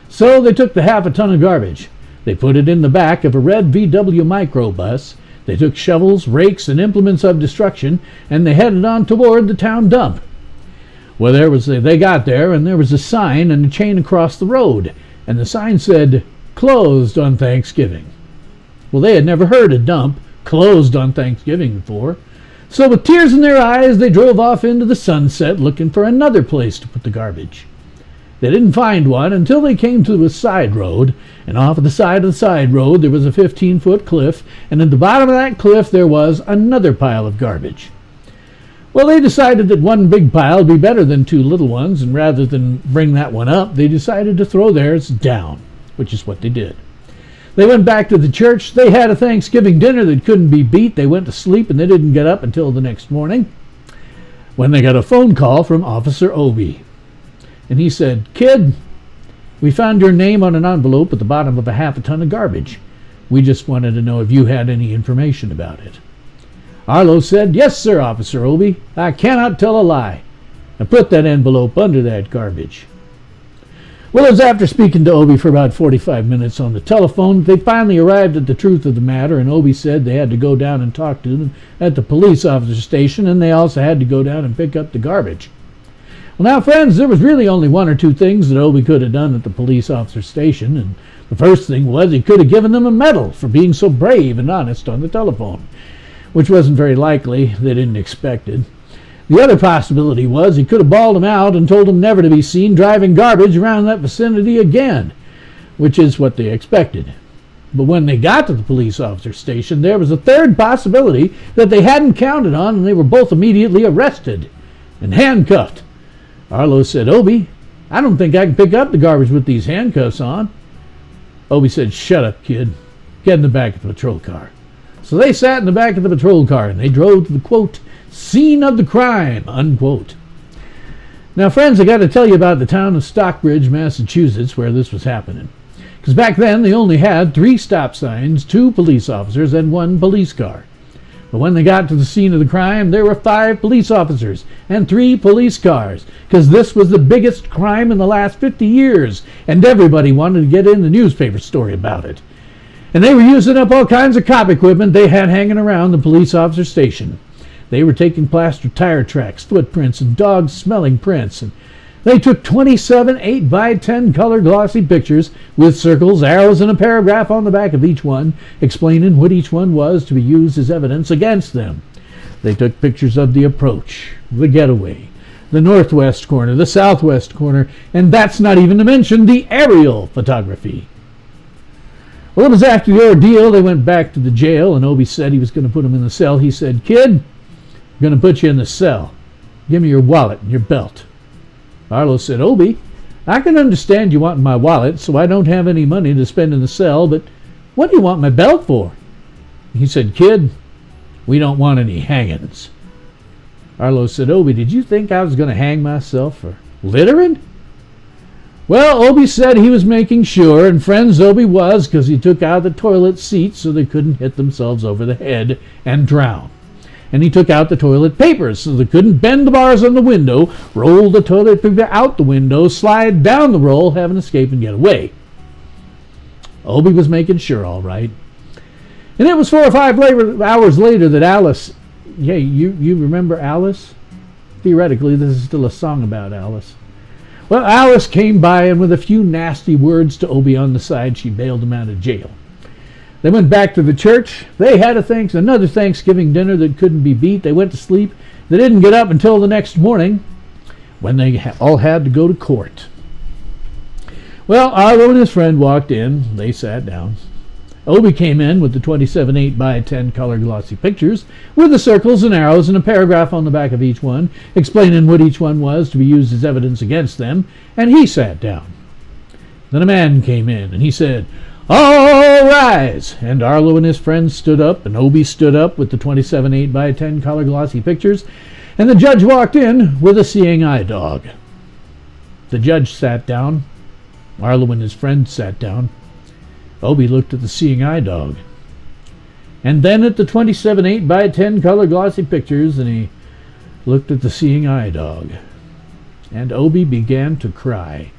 So they took the half a ton of garbage. They put it in the back of a red VW microbus. They took shovels, rakes, and implements of destruction, and they headed on toward the town dump. Well, they got there, and there was a sign and a chain across the road, and the sign said, "Closed on Thanksgiving." Well, they had never heard a dump closed on Thanksgiving before, so with tears in their eyes, they drove off into the sunset looking for another place to put the garbage. They didn't find one until they came to a side road, and off of the side road there was a 15-foot cliff, and at the bottom of that cliff there was another pile of garbage. Well, they decided that one big pile would be better than two little ones, and rather than bring that one up, they decided to throw theirs down, which is what they did. They went back to the church. They had a Thanksgiving dinner that couldn't be beat. They went to sleep, and they didn't get up until the next morning when they got a phone call from Officer Obi. And he said, "Kid, we found your name on an envelope at the bottom of a half a ton of garbage. We just wanted to know if you had any information about it." Arlo said, "Yes, sir, Officer Obi. I cannot tell a lie. Now put that envelope under that garbage." Well, it was after speaking to Obi for about 45 minutes on the telephone, they finally arrived at the truth of the matter, and Obi said they had to go down and talk to them at the police officer station, and they also had to go down and pick up the garbage. Well, now, friends, there was really only one or two things that Obi could have done at the police officer station, and the first thing was he could have given them a medal for being so brave and honest on the telephone, which wasn't very likely. They didn't expect it. The other possibility was he could have bawled them out and told them never to be seen driving garbage around that vicinity again, which is what they expected. But when they got to the police officer station, there was a third possibility that they hadn't counted on, and they were both immediately arrested and handcuffed. Arlo said, "Obi, I don't think I can pick up the garbage with these handcuffs on." Obi said, "Shut up, kid. get in the back of the patrol car. So they sat in the back of the patrol car and they drove to the, quote, scene of the crime, unquote. Now, friends, I got to tell you about the town of Stockbridge, Massachusetts, where this was happening. Because back then they only had 3 stop signs, 2 police officers, and 1 police car. But when they got to the scene of the crime, there were 5 police officers and 3 police cars, because this was the biggest crime in the last 50 years, and everybody wanted to get in the newspaper story about it. And they were using up all kinds of cop equipment they had hanging around the police officer station. They were taking plaster tire tracks, footprints, and dog-smelling prints, and they took 27 8x10 color glossy pictures with circles, arrows, and a paragraph on the back of each one explaining what each one was to be used as evidence against them. They took pictures of the approach, the getaway, the northwest corner, the southwest corner, and that's not even to mention the aerial photography. Well, it was after the ordeal they went back to the jail, and Obi said he was going to put him in the cell. He said, "Kid, I'm going to put you in the cell. Give me your wallet and your belt." Arlo said, "Obi, I can understand you want my wallet, so I don't have any money to spend in the cell, but what do you want my belt for?" He said, "Kid, we don't want any hangings." Arlo said, "Obi, did you think I was going to hang myself for littering?" Well, Obi said he was making sure, and friends, Obi was, because he took out the toilet seats so they couldn't hit themselves over the head and drown. And he took out the toilet paper so they couldn't bend the bars on the window, roll the toilet paper out the window, slide down the roll, have an escape, and get away. Obi was making sure, all right. And it was 4 or 5 hours later that Alice... Hey, you remember Alice? Theoretically, this is still a song about Alice. Well, Alice came by, and with a few nasty words to Obi on the side, she bailed him out of jail. They went back to the church. They had another Thanksgiving dinner that couldn't be beat. They went to sleep. They didn't get up until the next morning, when they all had to go to court. Well, Arlo and his friend walked in. They sat down. Obi came in with the 27 8x10 color glossy pictures with the circles and arrows and a paragraph on the back of each one explaining what each one was to be used as evidence against them, and he sat down. Then a man came in, and he said, "All rise!" And Arlo and his friends stood up, and Obi stood up with the 27 8x10 color glossy pictures, and the judge walked in with a seeing eye dog. The judge sat down. Arlo and his friends sat down. Obi looked at the seeing eye dog, and then at the 27 8x10 color glossy pictures, and he looked at the seeing eye dog. And Obi began to cry,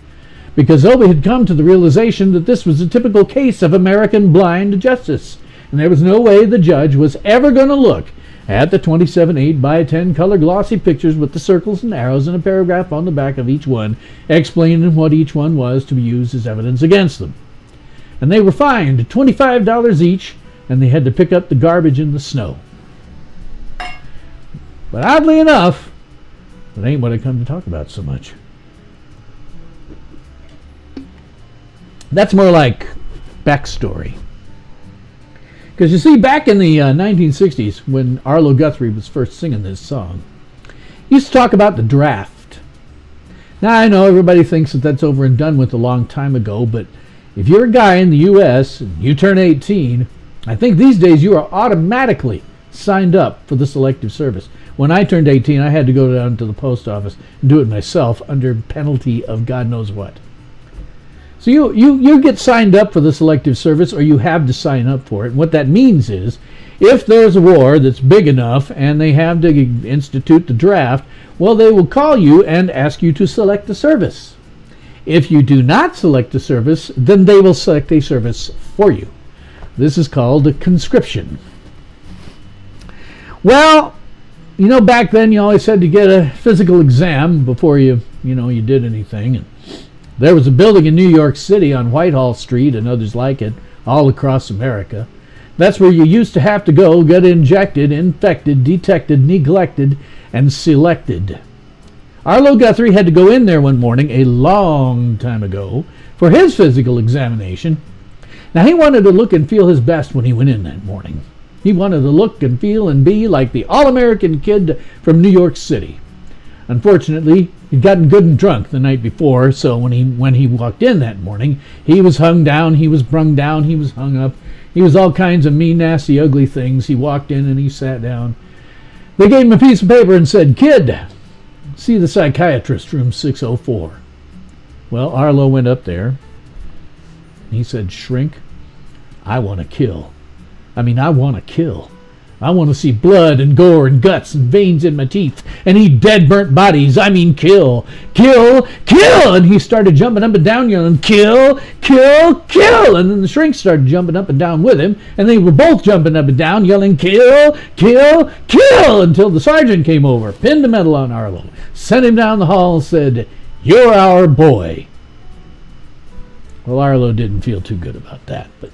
because Obi had come to the realization that this was a typical case of American blind justice, and there was no way the judge was ever going to look at the 27 8x10 color glossy pictures with the circles and arrows and a paragraph on the back of each one explaining what each one was to be used as evidence against them. And they were fined $25 each, and they had to pick up the garbage in the snow. But oddly enough, that ain't what I come to talk about so much. That's more like backstory. Because you see, back in the 1960s, when Arlo Guthrie was first singing this song, he used to talk about the draft. Now, I know everybody thinks that that's over and done with a long time ago, but if you're a guy in the U.S. and you turn 18, I think these days you are automatically signed up for the Selective Service. When I turned 18, I had to go down to the post office and do it myself under penalty of God knows what. So you get signed up for the Selective Service, or you have to sign up for it. And what that means is, if there's a war that's big enough and they have to institute the draft, well, they will call you and ask you to select a service. If you do not select a service, then they will select a service for you. This is called conscription. Well, back then you always had to get a physical exam before you did anything. And there was a building in New York City on Whitehall Street and others like it all across America. That's where you used to have to go get injected, infected, detected, neglected, and selected. Arlo Guthrie had to go in there one morning a long time ago for his physical examination. Now, he wanted to look and feel his best when he went in that morning. He wanted to look and feel and be like the all-American kid from New York City. Unfortunately, he'd gotten good and drunk the night before, so when he walked in that morning, he was hung down, he was brung down, he was hung up, He was all kinds of mean, nasty, ugly things. He walked in and he sat down. They gave him a piece of paper and said, "Kid, see the psychiatrist, room 604. Well, Arlo went up there. He said, "Shrink, I want to kill. I want to kill. I want to see blood and gore and guts and veins in my teeth and eat dead, burnt bodies. Kill, kill, kill." And he started jumping up and down yelling, "Kill, kill, kill." And then the shrink started jumping up and down with him, and they were both jumping up and down yelling, "Kill, kill, kill," until the sergeant came over, pinned a medal on Arlo, sent him down the hall, and said, "You're our boy." Well, Arlo didn't feel too good about that, but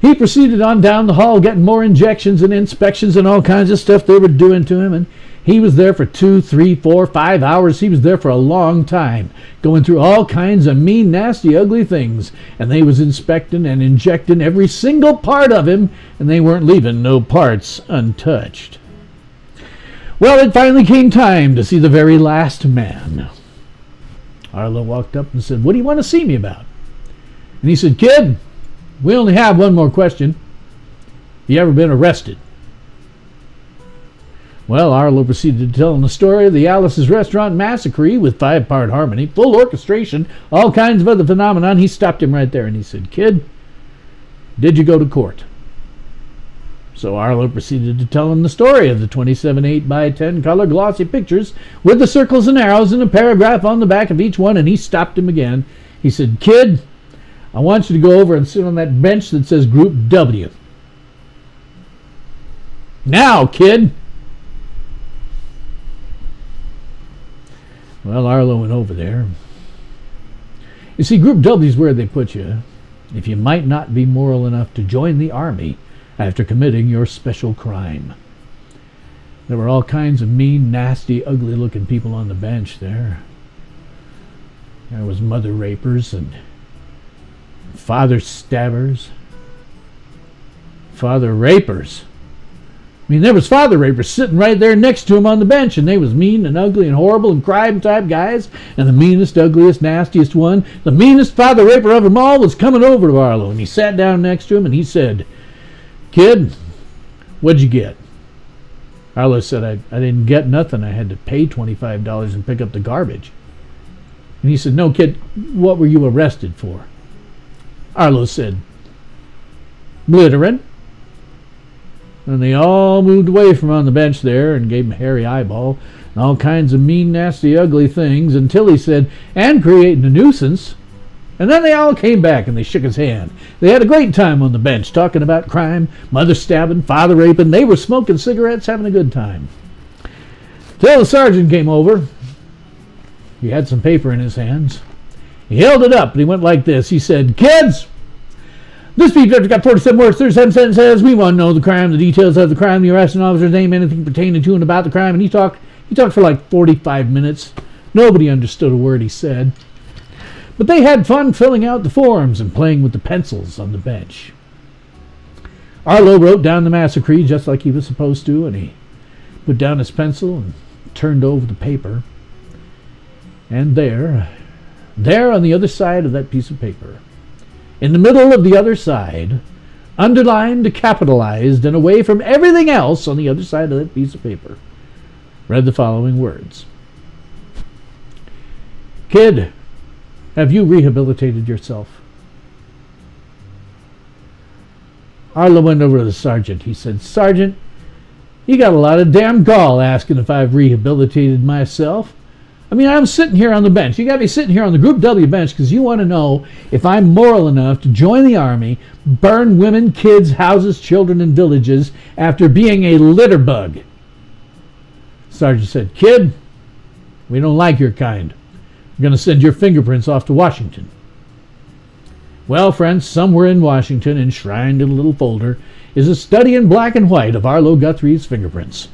he proceeded on down the hall, getting more injections and inspections and all kinds of stuff they were doing to him. And he was there for 2, 3, 4, 5 hours. He was there for a long time, going through all kinds of mean, nasty, ugly things. And they was inspecting and injecting every single part of him, and they weren't leaving no parts untouched. Well, it finally came time to see the very last man. Arlo walked up and said, "What do you want to see me about?" And he said, "Kid, we only have one more question. You ever been arrested?" Well, Arlo proceeded to tell him the story of the Alice's Restaurant Massacre with 5-part harmony, full orchestration, all kinds of other phenomenon. He stopped him right there and he said, "Kid, did you go to court?" So Arlo proceeded to tell him the story of the 27 8x10 color glossy pictures with the circles and arrows and a paragraph on the back of each one, and he stopped him again. He said, "Kid, I want you to go over and sit on that bench that says Group W. Now, kid." Well, Arlo went over there. You see, Group W is where they put you if you might not be moral enough to join the army after committing your special crime. There were all kinds of mean, nasty, ugly-looking people on the bench there. There was mother rapers and father stabbers, father rapers. There was father rapers sitting right there next to him on the bench, and they was mean and ugly and horrible and crime type guys. And the meanest, ugliest, nastiest one, the meanest father raper of them all, was coming over to Arlo, and he sat down next to him and he said, "Kid, what'd you get?" Arlo said, I didn't get nothing. I had to pay $25 and pick up the garbage." And he said, "No, kid, what were you arrested for?" Arlo said, "Littering." And they all moved away from on the bench there and gave him a hairy eyeball and all kinds of mean, nasty, ugly things until he said, "And creating a nuisance." And then they all came back and they shook his hand. They had a great time on the bench talking about crime, mother stabbing, father raping. They were smoking cigarettes, having a good time. Till the sergeant came over. He had some paper in his hands. He held it up and he went like this. He said, "Kids, this piece has got 47 words, 37 sentences. We want to know the crime, the details of the crime, the arresting officer's name, anything pertaining to and about the crime." And he talked for like 45 minutes. Nobody understood a word he said. But they had fun filling out the forms and playing with the pencils on the bench. Arlo wrote down the massacre just like he was supposed to, and he put down his pencil and turned over the paper. And there on the other side of that piece of paper, in the middle of the other side, underlined, capitalized, and away from everything else on the other side of that piece of paper, read the following words: "Kid, have you rehabilitated yourself?" Arlo went over to the sergeant. He said, "Sergeant, you got a lot of damn gall asking if I've rehabilitated myself. I'm sitting here on the bench. You got me sitting here on the Group W bench because you want to know if I'm moral enough to join the army, burn women, kids, houses, children, and villages after being a litter bug." Sergeant said, "Kid, we don't like your kind. We're going to send your fingerprints off to Washington." Well, friends, somewhere in Washington, enshrined in a little folder, is a study in black and white of Arlo Guthrie's fingerprints.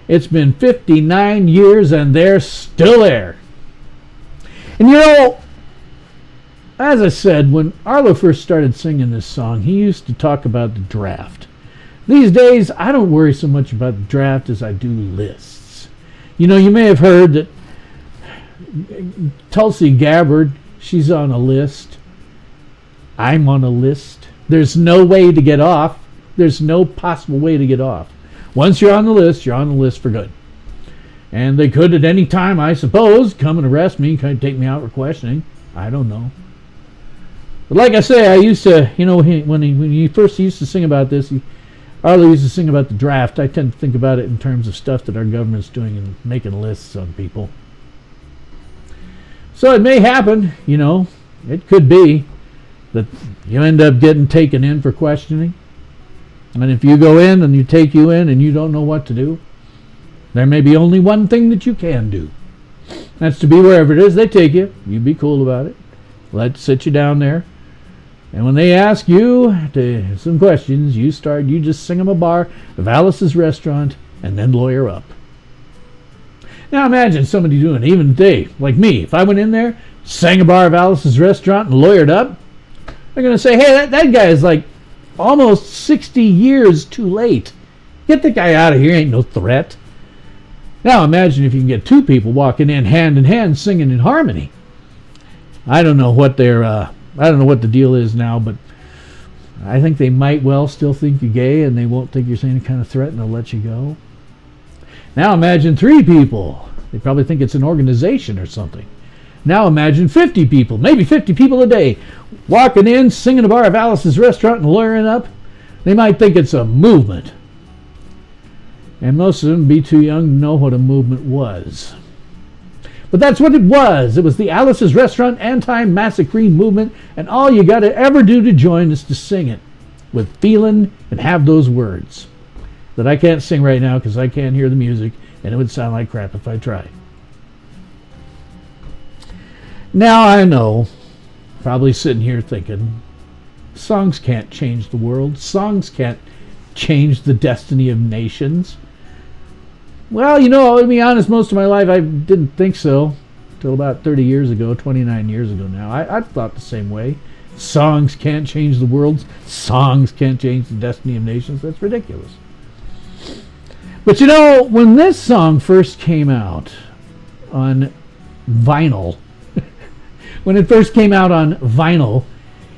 It's been 59 years and they're still there. And as I said, when Arlo first started singing this song, he used to talk about the draft. These days, I don't worry so much about the draft as I do lists. You may have heard that Tulsi Gabbard, she's on a list. I'm on a list. There's no way to get off. There's no possible way to get off. Once you're on the list, you're on the list for good. And they could at any time, I suppose, come and arrest me, kind of take me out for questioning. I don't know. But like I say, I used to, you know, when he first used to sing about this, Arlo used to sing about the draft. I tend to think about it in terms of stuff that our government's doing and making lists on people. So it may happen, you know, it could be that you end up getting taken in for questioning. And if you go in and you take you in and you don't know what to do, there may be only one thing that you can do. That's to be wherever it is they take you. You be cool about it. Let's sit you down there. And when they ask you some questions, you just sing them a bar of Alice's Restaurant and then lawyer up. Now imagine somebody doing it, even today, like me. If I went in there, sang a bar of Alice's Restaurant and lawyered up, they're going to say, hey, that guy is like almost 60 years too late. Get the guy out of here, ain't no threat. Now imagine if you can get two people walking in hand singing in harmony. I don't know what the deal is now, but I think they might well still think you're gay and they won't think you're any kind of threat and they'll let you go. Now imagine 3 people. They probably think it's an organization or something. Now imagine 50 people, maybe 50 people a day, walking in, singing a bar of Alice's Restaurant and lawyering up. They might think it's a movement. And most of them would be too young to know what a movement was. But that's what it was. It was the Alice's Restaurant anti-massacring movement, and all you got to ever do to join is to sing it with feeling and have those words that I can't sing right now because I can't hear the music, and it would sound like crap if I tried. Now I know, probably sitting here thinking, songs can't change the world. Songs can't change the destiny of nations. Well, you know, I'll be honest, most of my life I didn't think so until about 30 years ago, 29 years ago now. I thought the same way. Songs can't change the world. Songs can't change the destiny of nations. That's ridiculous. But you know, when this song first came out on vinyl,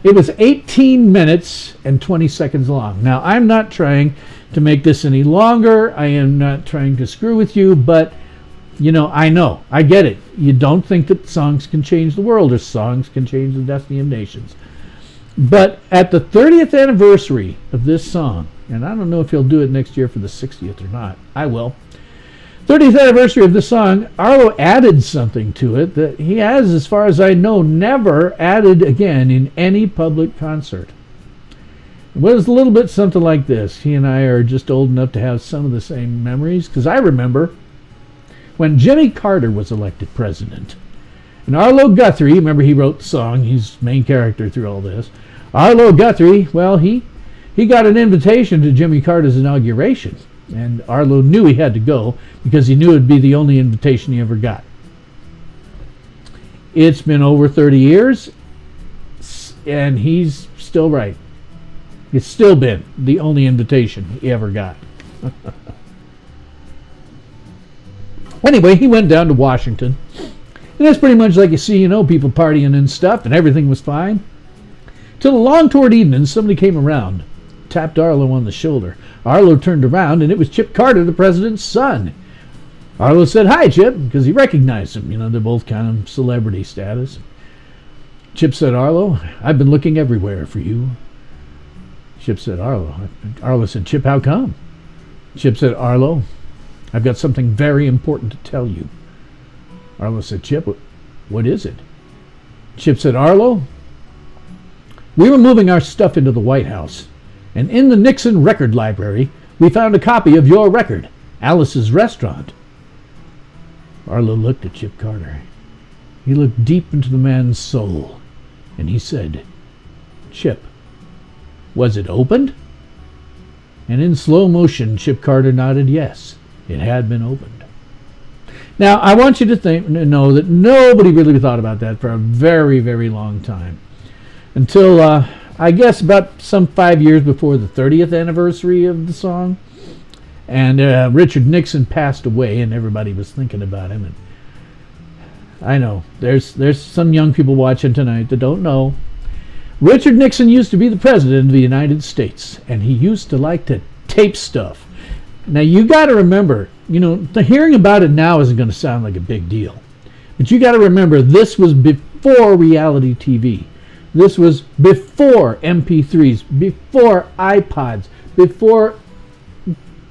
it was 18 minutes and 20 seconds long. Now, I'm not trying to make this any longer. I am not trying to screw with you, but, you know, I get it. You don't think that songs can change the world or songs can change the destiny of nations. But at the 30th anniversary of this song, and I don't know if he'll do it next year for the 60th or not. I will. 30th anniversary of the song, Arlo added something to it that he has, as far as I know, never added again in any public concert. It was a little bit something like this. He and I are just old enough to have some of the same memories, because I remember when Jimmy Carter was elected president. And Arlo Guthrie, remember he wrote the song, he's main character through all this. Arlo Guthrie, well, he got an invitation to Jimmy Carter's inauguration. And Arlo knew he had to go because he knew it would be the only invitation he ever got. It's been over 30 years, and he's still right. It's still been the only invitation he ever got. Anyway, he went down to Washington. And that's pretty much like you see, you know, people partying and stuff, and everything was fine. Till along toward evening, somebody came around, tapped Arlo on the shoulder. Arlo turned around, and it was Chip Carter, the president's son. Arlo said, "Hi, Chip," because he recognized him. You know, they're both kind of celebrity status. Chip said, "Arlo, I've been looking everywhere for you." Chip said, "Arlo." Arlo said, "Chip, how come?" Chip said, "Arlo, I've got something very important to tell you." Arlo said, "Chip, what is it?" Chip said, "Arlo, we were moving our stuff into the White House, and in the Nixon record library, we found a copy of your record, Alice's Restaurant." Arlo looked at Chip Carter. He looked deep into the man's soul, and he said, "Chip, was it opened?" And in slow motion, Chip Carter nodded yes, it had been opened. Now, I want you to know that nobody really thought about that for a very, very long time. Until, I guess, about some 5 years before the 30th anniversary of the song. And Richard Nixon passed away, and everybody was thinking about him. And I know, there's some young people watching tonight that don't know. Richard Nixon used to be the president of the United States, and he used to like to tape stuff. Now, you got to remember, the hearing about it now isn't going to sound like a big deal. But you got to remember, this was before reality TV. This was before MP3s, before iPods, before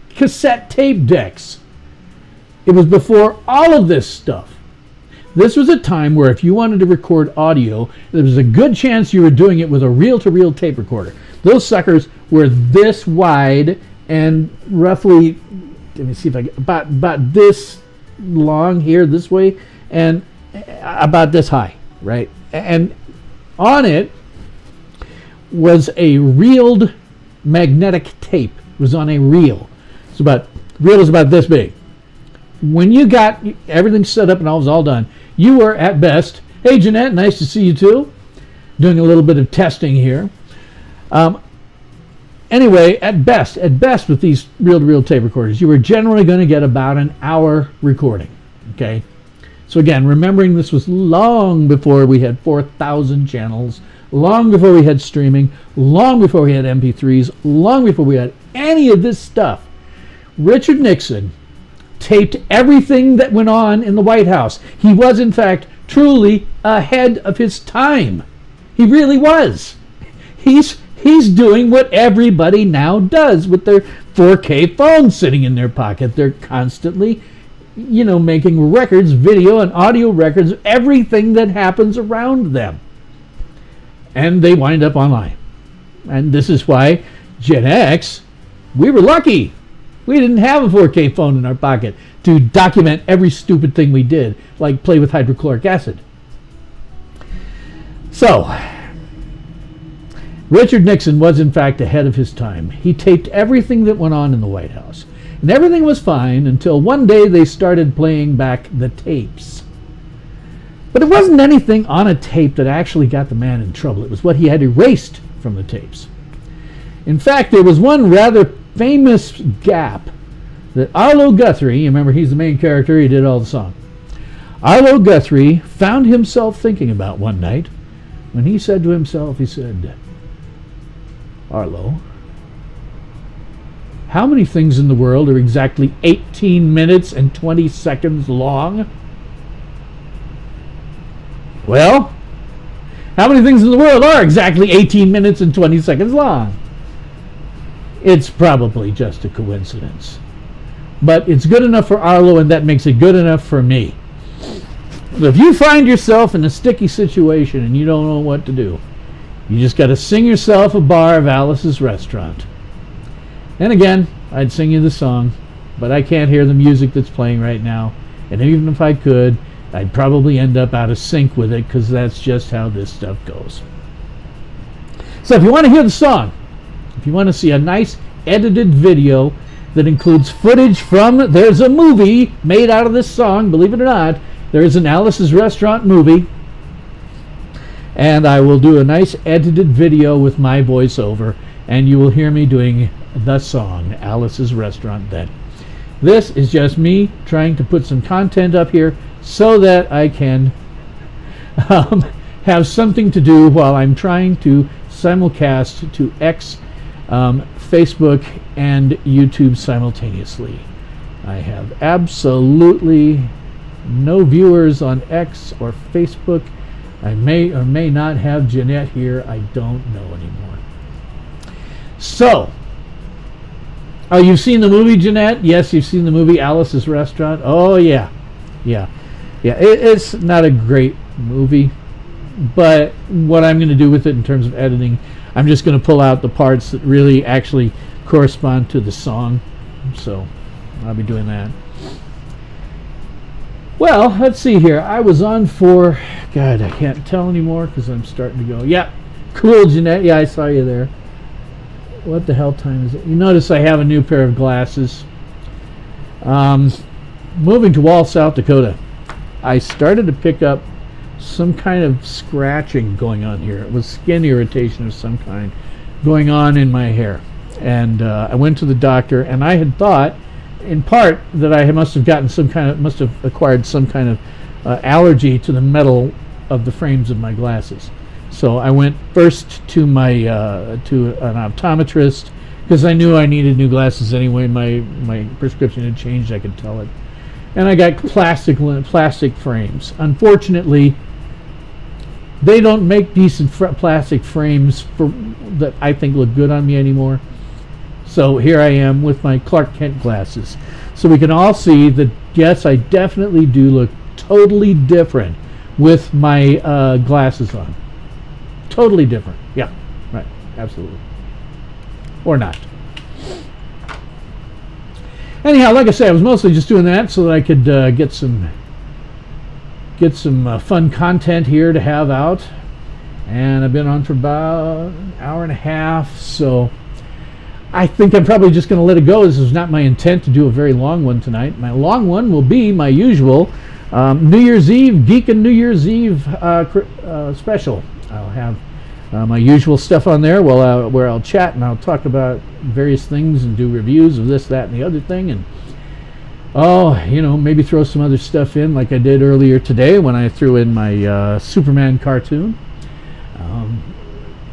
cassette tape decks. It was before all of this stuff. This was a time where if you wanted to record audio, there was a good chance you were doing it with a reel-to-reel tape recorder. Those suckers were this wide and roughly, let me see if I get, about this long here, this way, and about this high, right? And on it was a reeled magnetic tape. It was on a reel. Reel is about this big. When you got everything set up and all was all done, you were at best, hey Jeanette, nice to see you too. Doing a little bit of testing here. Anyway, at best with these reel-to-reel tape recorders, you were generally going to get about an hour recording. Okay? So again, remembering this was long before we had 4,000 channels, long before we had streaming, long before we had MP3s, long before we had any of this stuff. Richard Nixon taped everything that went on in the White House. He was, in fact, truly ahead of his time. He really was. He's doing what everybody now does with their 4K phones sitting in their pocket. They're constantly, making records, video and audio records, everything that happens around them. And they wind up online. And this is why Gen X, we were lucky. We didn't have a 4K phone in our pocket to document every stupid thing we did, like play with hydrochloric acid. So, Richard Nixon was in fact ahead of his time. He taped everything that went on in the White House. And everything was fine until one day they started playing back the tapes. But it wasn't anything on a tape that actually got the man in trouble. It was what he had erased from the tapes. In fact, there was one rather famous gap that Arlo Guthrie, you remember he's the main character, he did all the song. Arlo Guthrie found himself thinking about one night when he said to himself, he said, Arlo, how many things in the world are exactly 18 minutes and 20 seconds long? Well, how many things in the world are exactly 18 minutes and 20 seconds long? It's probably just a coincidence. But it's good enough for Arlo, and that makes it good enough for me. So if you find yourself in a sticky situation and you don't know what to do, you just got to sing yourself a bar of Alice's Restaurant. And again, I'd sing you the song, but I can't hear the music that's playing right now. And even if I could, I'd probably end up out of sync with it, because that's just how this stuff goes. So if you want to hear the song, if you want to see a nice edited video that includes footage from, there's a movie made out of this song, believe it or not. There is an Alice's Restaurant movie. And I will do a nice edited video with my voiceover, and you will hear me doing the song, Alice's Restaurant then. This is just me trying to put some content up here so that I can have something to do while I'm trying to simulcast to X, Facebook, and YouTube simultaneously. I have absolutely no viewers on X or Facebook. I may or may not have Jeanette here. I don't know anymore. So, oh, you've seen the movie, Jeanette? Yes, you've seen the movie Alice's Restaurant? Oh, yeah. It's not a great movie, but what I'm going to do with it in terms of editing, I'm just going to pull out the parts that really actually correspond to the song. So, I'll be doing that. Well, let's see here. I was on for, God, I can't tell anymore because I'm starting to go. Yeah, cool, Jeanette. Yeah, I saw you there. What the hell time is it? You notice I have a new pair of glasses. Moving to Wall, South Dakota, I started to pick up some kind of scratching going on here. It was skin irritation of some kind going on in my hair. And I went to the doctor, and I had thought, in part, that I must have acquired some kind of allergy to the metal of the frames of my glasses. So I went first to my to an optometrist because I knew I needed new glasses anyway. My prescription had changed. I could tell it, and I got plastic frames. Unfortunately, they don't make decent plastic frames that I think look good on me anymore. So here I am with my Clark Kent glasses. So we can all see that, yes, I definitely do look totally different with my glasses on. Totally different. Yeah, right. Absolutely. Or not. Anyhow, like I said, I was mostly just doing that so that I could get some fun content here to have out. And I've been on for about an hour and a half, so I think I'm probably just going to let it go. This is not my intent to do a very long one tonight. My long one will be my usual New Year's Eve, Geek and New Year's Eve special. I'll have my usual stuff on there where I'll chat and I'll talk about various things and do reviews of this, that, and the other thing. And maybe throw some other stuff in like I did earlier today when I threw in my Superman cartoon.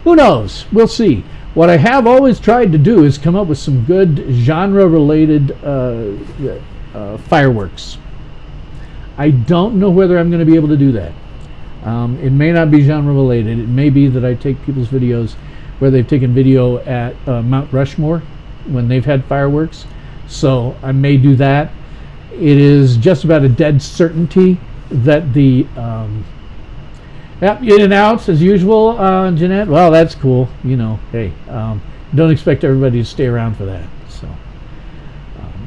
Who knows? We'll see. What I have always tried to do is come up with some good genre-related fireworks. I don't know whether I'm going to be able to do that. It may not be genre-related. It may be that I take people's videos where they've taken video at Mount Rushmore when they've had fireworks. So I may do that. It is just about a dead certainty that the in and out as usual, Jeanette. Well, that's cool. Hey, don't expect everybody to stay around for that. So,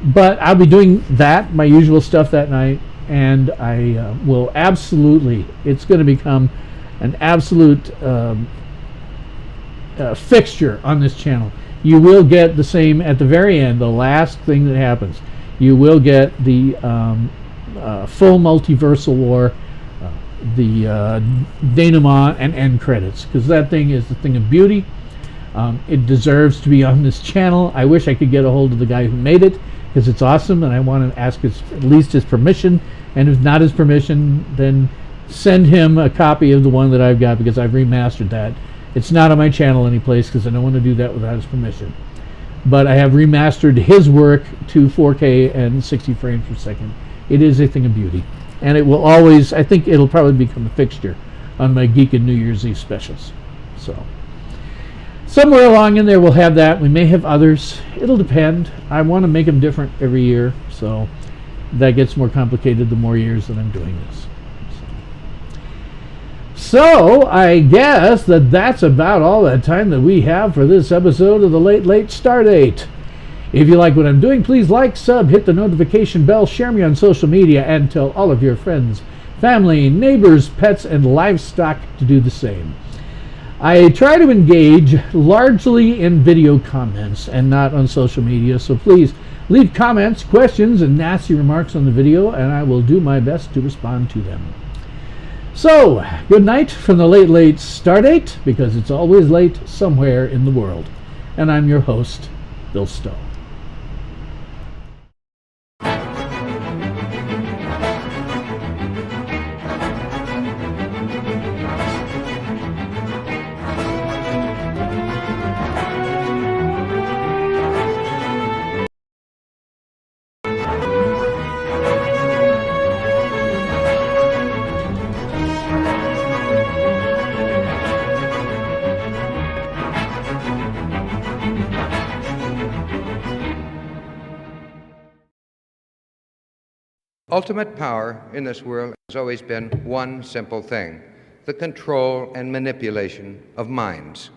but I'll be doing that, my usual stuff that night, and I will absolutely. It's going to become an absolute fixture on this channel. You will get the same at the very end. The last thing that happens, you will get the full multiversal war. The denouement and end credits, because that thing is the thing of beauty. It deserves to be on this channel. I wish I could get a hold of the guy who made it, because it's awesome, and I want to ask at least his permission, and if not his permission, then send him a copy of the one that I've got, because I've remastered that. It's not on my channel anyplace, because I don't want to do that without his permission. But I have remastered his work to 4K and 60 frames per second. It is a thing of beauty. And it will always, I think it'll probably become a fixture on my Geek and New Year's Eve specials. So, somewhere along in there we'll have that. We may have others. It'll depend. I want to make them different every year. So, that gets more complicated the more years that I'm doing this. So I guess that's about all the time that we have for this episode of the Late Stardate. If you like what I'm doing, please like, sub, hit the notification bell, share me on social media, and tell all of your friends, family, neighbors, pets, and livestock to do the same. I try to engage largely in video comments and not on social media, so please leave comments, questions, and nasty remarks on the video, and I will do my best to respond to them. So, good night from the Late Stardate, because it's always late somewhere in the world. And I'm your host, Bill Stowe. Ultimate power in this world has always been one simple thing: the control and manipulation of minds.